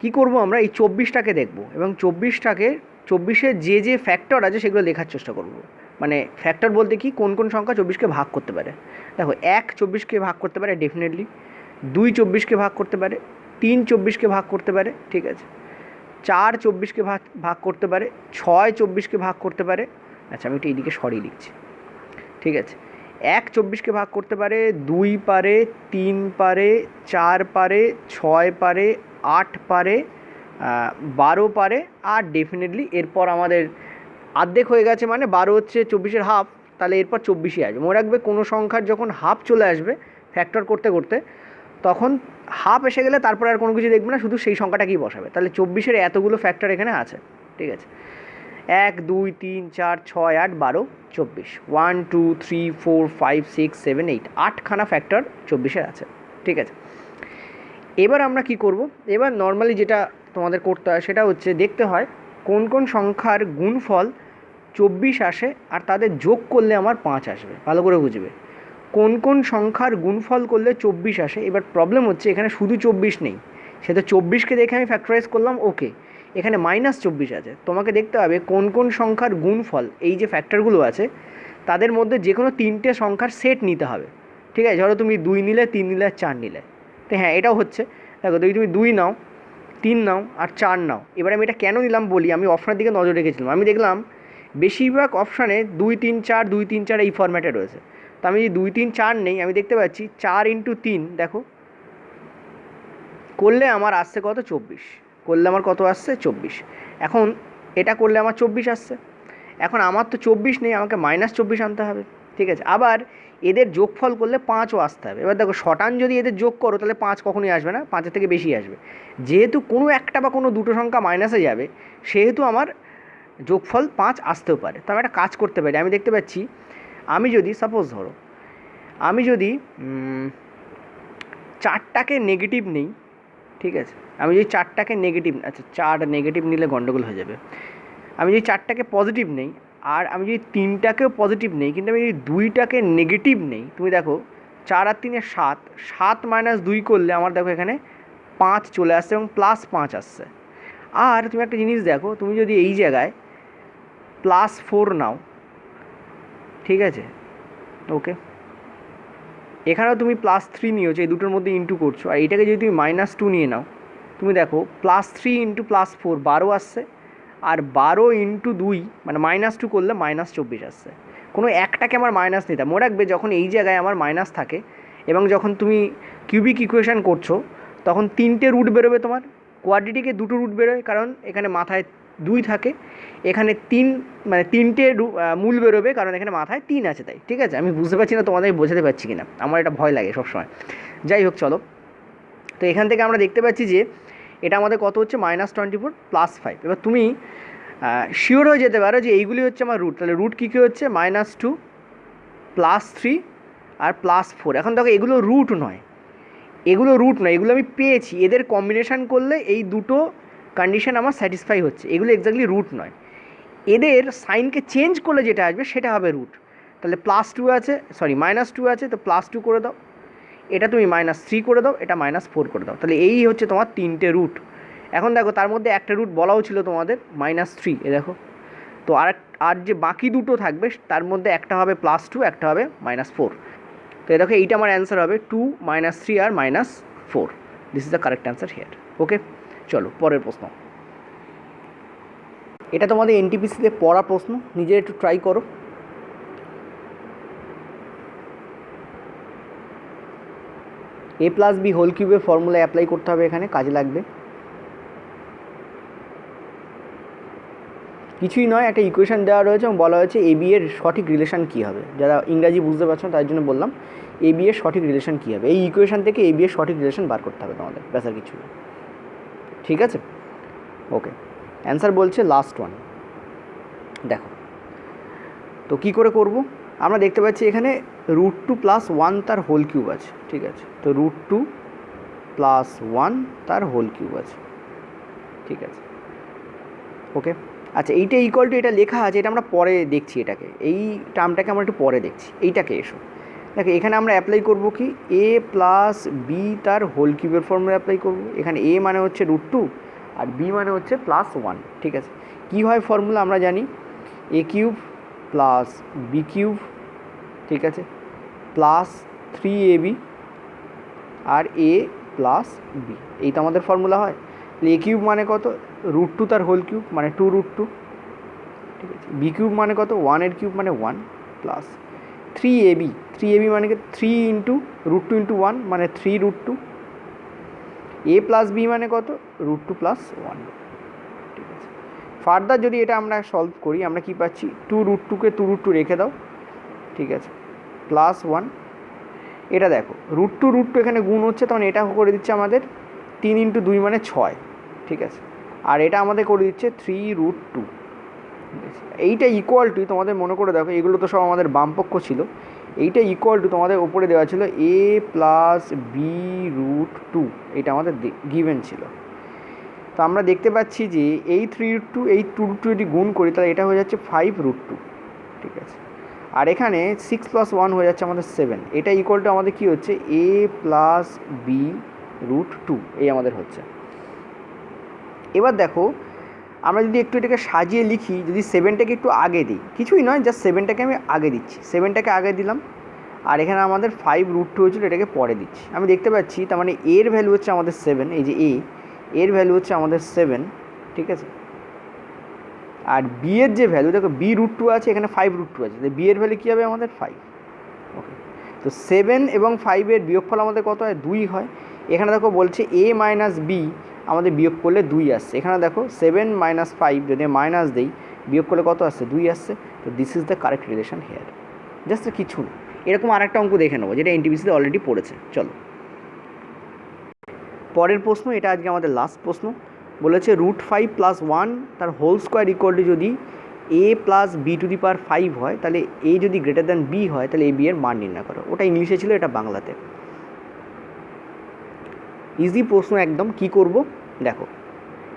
কি করব আমরা, এই 24টাকে দেখব এবং 24-এর যে ফ্যাক্টর আছে সেগুলো লেখার চেষ্টা করব। মানে ফ্যাক্টর বলতে কি, কোন কোন সংখ্যা 24কে ভাগ করতে পারে। দেখো 1 24কে ভাগ করতে পারে ডেফিনেটলি, 2 24কে ভাগ করতে পারে, 3 24কে ভাগ করতে পারে, ঠিক আছে, 4 24কে ভাগ করতে পারে, 6 24কে ভাগ করতে পারে। আচ্ছা আমি একটু এইদিকে সরিয়ে লিখছি, ঠিক আছে। 1 24কে ভাগ করতে পারে, 2 পারে, 3 পারে, 4 পারে, 6 পারে, 8 পারে, 12 পারে, আর ডেফিনেটলি এরপর আমাদের অর্ধেক হয়ে গেছে, মানে 12 হচ্ছে 24-এর হাফ, তাহলে এরপর 24ই আসবে। মনে রাখবে কোনো সংখ্যার যখন হাফ চলে আসবে ফ্যাক্টর করতে করতে, তখন হাফ এসে গেলে তারপর আর কোনো কিছু দেখবে না, শুধু সেই সংখ্যাটাকেই বসাবে। তাহলে 24-এর এতগুলো ফ্যাক্টর এখানে আছে, ঠিক আছে। 1 2 3 4 6 8 12 24, 1 2 3 4 5 6 7 8, 8খানা ফ্যাক্টর 24-এর আছে, ঠিক আছে। এবার আমরা কি করব, এবার নর্মালি যেটা তোমাদের করতে হয় সেটা হচ্ছে দেখতে হয় কোন কোন সংখ্যার গুণফল 24 আসে আর তাদের যোগ করলে আমার 5 আসবে। ভালো করে বুঝবে, কোন কোন সংখ্যার গুণফল করলে 24 আসে। এবার প্রবলেম হচ্ছে এখানে শুধু 24 নেই, সে তো 24কে দেখে আমি ফ্যাক্টরাইজ করলাম, ওকে, এখানে -24 আছে। তোমাকে দেখতে হবে কোন কোন সংখ্যার গুণফল, এই যে ফ্যাক্টরগুলো আছে তাদের মধ্যে যে কোনো 3টে সংখ্যার সেট নিতে হবে, ঠিক আছে। ধরো তুমি 2 নিলে, 3 নিলে, 4 নিলে, তো হ্যাঁ এটাও হচ্ছে। দেখো যদি তুমি 2 নাও, 3 নাও আর 4 নাও, এবার আমি এটা কেন নিলাম বলি। আমি অপশানের দিকে নজর রেখেছিলাম, আমি দেখলাম বেশিরভাগ অপশানে 2 3 4 2 3 4 এই ফরম্যাটে রয়েছে। তো আমি যদি 2 3 4 নেই, আমি দেখতে পাচ্ছি 4 × 3, দেখো করলে আমার আসছে কত, 24, করলে আমার কত আসছে 24। এখন এটা করলে আমার 24 আসছে। এখন আমার তো 24 নেই, আমাকে -24 আনতে হবে, ঠিক আছে। আবার এদের যোগফল করলে 5ও আসতে হবে। এবার দেখো শটান যদি এদের যোগ করো তাহলে 5 কখনোই আসবে না, 5-এর থেকে বেশি আসবে। যেহেতু কোনো একটা বা কোনো দুটো সংখ্যা মাইনাসে যাবে, সেহেতু আমার যোগফল 5 আসতেও পারে। তো আমি একটা কাজ করতে পারি, আমি দেখতে পাচ্ছি আমি যদি সাপোজ ধরো আমি যদি 4টাকে নেগেটিভ নেই, ঠিক আছে, আমি যদি 4টাকে নেগেটিভ, আচ্ছা 4 নেগেটিভ নিলে গন্ডগোল হয়ে যাবে। আমি যদি 4টাকে পজিটিভ নেই আর আমি যদি 3টাকেও পজিটিভ নেই, কিন্তু আমি যদি 2টাকে নেগেটিভ নেই, তুমি দেখো 4 আর 3 7, 7 - 2 করলে আমার দেখো এখানে 5 চলে আসছে এবং +5 আসছে। আর তুমি একটা জিনিস দেখো, তুমি যদি এই জায়গায় +4 নাও, ঠিক আছে, ওকে, এখানেও তুমি +3 নিয়েছো, এই দুটোর মধ্যে ইন্টু করছো, আর এটাকে যদি তুমি -2 নিয়ে নাও, তুমি দেখো +3 × +4 12 আসছে, আর 12 × 2 মানে -2 করলে -24 আসছে। কোনো একটাকে আমার মাইনাস নিতে, মনে রাখবে যখন এই জায়গায় আমার মাইনাস থাকে এবং যখন তুমি কিউবিক ইকুয়েশন করছো তখন 3টে রুট বেরোবে তোমার, কোয়াড্রেটিকে 2টো রুট বেরোয়, কারণ এখানে মাথায় 2 থাকে, এখানে 3 মানে 3টে মূল বেরোবে কারণ এখানে মাথায় 3 আছে, তাই, ঠিক আছে। আমি বুঝতে পারছি না তোমাদের বোঝাতে পারছি কিনা, আমার এটা ভয় লাগে সবসময়। যাই হোক চলো, তো এখান থেকে আমরা দেখতে পাচ্ছি যে এটা আমাদের কত হচ্ছে, -24 +5। এবার তুমি শিওর হয়ে যেতে পারো যে এইগুলি হচ্ছে আমার রুট। তাহলে রুট কী কী হচ্ছে, -2 +3 আর +4। এখন দেখো এগুলো রুট নয়, এগুলো আমি পেয়েছি, এদের কম্বিনেশান করলে এই দুটো কন্ডিশন আমার স্যাটিসফাই হচ্ছে, এগুলো এক্স্যাক্টলি রুট নয়। এদের সাইনকে চেঞ্জ করলে যেটা আসবে সেটা হবে রুট। তাহলে +2 আছে, সরি -2 আছে, তো +2 করে দাও, এটা তুমি -3 করে দাও, এটা -4 করে দাও, তাহলে এই হচ্ছে তোমার 3টে রুট। এখন দেখো তার মধ্যে একটা রুট বলাও ছিল তোমাদের -3, এ দেখো, তো আর যে বাকি দুটো থাকবে তার মধ্যে একটা হবে +2, একটা হবে -4। তো এ দেখো এইটা আমার অ্যান্সার হবে 2 -3 আর -4। This is the correct answer here. Okay, চলো পরের প্রশ্ন। এটা তোমাদের এনটিপিসিতে পড়া প্রশ্ন, নিজে একটু ট্রাই করো। a+b হোল কিউবের ফর্মুলা অ্যাপ্লাই করতে হবে, এখানে কাজে লাগবে। কিছুই নয়, একটা ইকুয়েশন দেওয়া রয়েছে এবং বলা হয়েছে এ বি এর সঠিক রিলেশন কী হবে। যারা ইংরাজি বুঝতে পারছো তার জন্য বললাম, এ বি এর সঠিক রিলেশন কী হবে, এই ইকুয়েশন থেকে এ বি এর সঠিক রিলেশন বার করতে হবে তোমাদের, ব্যাস আর কিছু। ঠিক আছে, ওকে অ্যান্সার বলছে লাস্ট ওয়ান। দেখো তো কী করে করব, আমরা দেখতে পাচ্ছি এখানে √2 + 1 তার হোল কিউব আছে, ঠিক আছে। তো √2 + 1 তার হোল কিউব আছে, ঠিক আছে, ওকে। আচ্ছা এইটা ইকুয়াল টু, এটা লেখা আছে, এটা আমরা পরে দেখছি, এটাকে এই টার্মটাকে আমরা একটু পরে দেখছি, এইটাকে এসো দেখো এখানে আমরা অ্যাপ্লাই করব কি a + b তার হোল কিউবের ফর্মুলা অ্যাপ্লাই করব। এখানে a মানে হচ্ছে √2 আর b মানে হচ্ছে +1, ঠিক আছে। কী হয় ফর্মুলা আমরা জানি, a³ + b³ ঠিক আছে +3ab আর a + b, এই তো আমাদের ফর্মুলা হয়। a³ মানে কত, √2 তার হোল কিউব মানে 2√2, ঠিক আছে। b³ মানে কত, 1 এর কিউব মানে 1 প্লাস 3ab, 3ab মানে কি 3 × √2 × 1 মানে 3√2, a + b মানে কত, √2 + 1, ঠিক আছে। ফার্দার যদি এটা আমরা সলভ করি আমরা কি পাচ্ছি, 2√2কে 2√2 রেখে দাও, ঠিক আছে, +1। এটা দেখো √2 এখানে গুণ হচ্ছে, তখন এটা করে দিচ্ছে আমাদের 3 × 2 মানে 6, ঠিক আছে। আর এটা আমাদের করে দিচ্ছে 3√2, এইটা ইকুয়াল টু, তোমাদের মনে করে দেখো এগুলো তো সব আমাদের বামপক্ষ ছিল, এইটা ইকুয়াল টু তোমাদের ওপরে দেওয়া ছিল a + b√2, এটা আমাদের গিভেন ছিল। তো আমরা দেখতে পাচ্ছি যে এই 3√2 এই 2√2 যদি গুণ করি তাহলে এটা হয়ে যাচ্ছে 5√2, ঠিক আছে। আর এখানে 6 + 1 হয়ে যাচ্ছে আমাদের 7, এটা ইকুয়াল টু আমাদের কী হচ্ছে a + b√2, এই আমাদের হচ্ছে। এবার দেখো আমরা যদি একটু এটাকে সাজিয়ে লিখি, যদি 7টাকে একটু আগে দিই, কিছুই নয়, জাস্ট 7টাকে আমি আগে দিচ্ছি, 7টাকে আগে দিলাম, আর এখানে আমাদের 5√2 হয়েছিল, এটাকে পরে দিচ্ছি। আমি দেখতে পাচ্ছি তার মানে এর ভ্যালু হচ্ছে আমাদের 7, এই যে এর ভ্যালু হচ্ছে আমাদের 7, ঠিক আছে। আর বি এর যে ভ্যালু, দেখো b√2 আছে, এখানে 5√2 আছে, বি এর ভ্যালু কী হবে আমাদের 5, ওকে। তো 7 এবং 5-এর বিয়োগফল আমাদের কত হয়, 2 হয়। এখানে দেখো বলছে a - b আমাদের বিয়োগ করলে 2 আসছে, এখানে দেখো 7 - 5 যদি মাইনাস দিই বিয়োগ করলে কত আসছে, 2 আসছে। তো this is the correct relation here, just কিছু না। এরকম আরেকটা অঙ্ক দেখে নেবো যেটা এনটিপিসিতে অলরেডি পড়েছে, চলো পরের প্রশ্ন, এটা আজকে আমাদের লাস্ট প্রশ্ন। বলেছে √5 + 1 তার হোল স্কোয়ার ইকুয়াল টু যদি a + b⁵ হয়, তাহলে a যদি গ্রেটার দ্যান b হয় তাহলে a b এর মান নির্ণয় করো। ওটা ইংলিশে ছিল, এটা বাংলাতে। ইজি প্রশ্ন একদম। কি করব দেখো,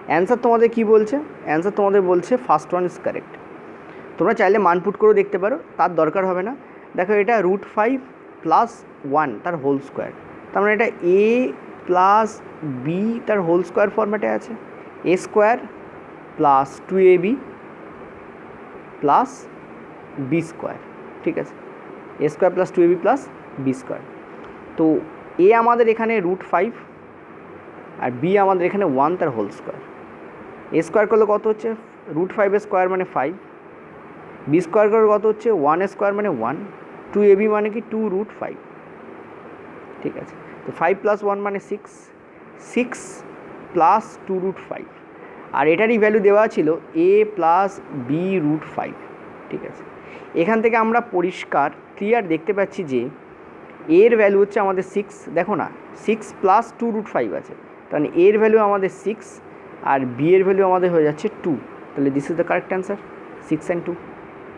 অ্যান্সার তোমাদের কি বলছে, অ্যান্সার তোমাদের বলছে ফার্স্ট ওয়ান ইজ কারেক্ট। তোমরা চাইলে মান পুট করেও দেখতে পারো, তার দরকার হবে না। দেখো এটা √5 + 1 তার হোল স্কোয়ার, তার মানে এটা a + b তার হোল স্কোয়ার ফরম্যাটে আছে, a² + 2ab + b², ঠিক আছে, a² + 2ab + b²। তো a আমাদের এখানে √5 আর b আমাদের এখানে 1 তার হোল স্কোয়ার। a² করলে কত হচ্ছে, √5 স্কোয়ার মানে 5, b² করলে কত হচ্ছে 1 স্কোয়ার মানে 1, 2ab মানে কি 2√5, ঠিক আছে। তো 5 + 1 মানে 6, 6 + 2√5, আর এটারই ভ্যালু দেওয়া ছিল a + b√5, ঠিক আছে। এখান থেকে আমরা পরিষ্কার ক্লিয়ার দেখতে পাচ্ছি যে এর ভ্যালু হচ্ছে আমাদের 6, দেখো না 6 + 2√5 আছে, তাহলে এর ভ্যালু আমাদের 6 আর বি এর ভ্যালু আমাদের হয়ে যাচ্ছে 2, তাহলে this is the correct answer 6 and 2,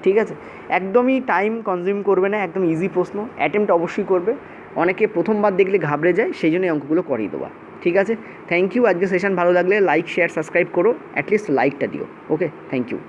ঠিক আছে। একদমই টাইম কনজিউম করবে না, একদম ইজি প্রশ্ন, অ্যাটেম্প্ট অবশ্যই করবে। অনেকে প্রথমবার দেখলে ঘাবড়ে যায়, সেই জন্যই অঙ্কগুলো করিয়ে দেওয়া, ঠিক আছে। Thank you. আজকে সেশন ভালো লাগলে লাইক শেয়ার সাবস্ক্রাইব করো, অ্যাটলিস্ট লাইকটা দিও, ওকে, থ্যাংক ইউ।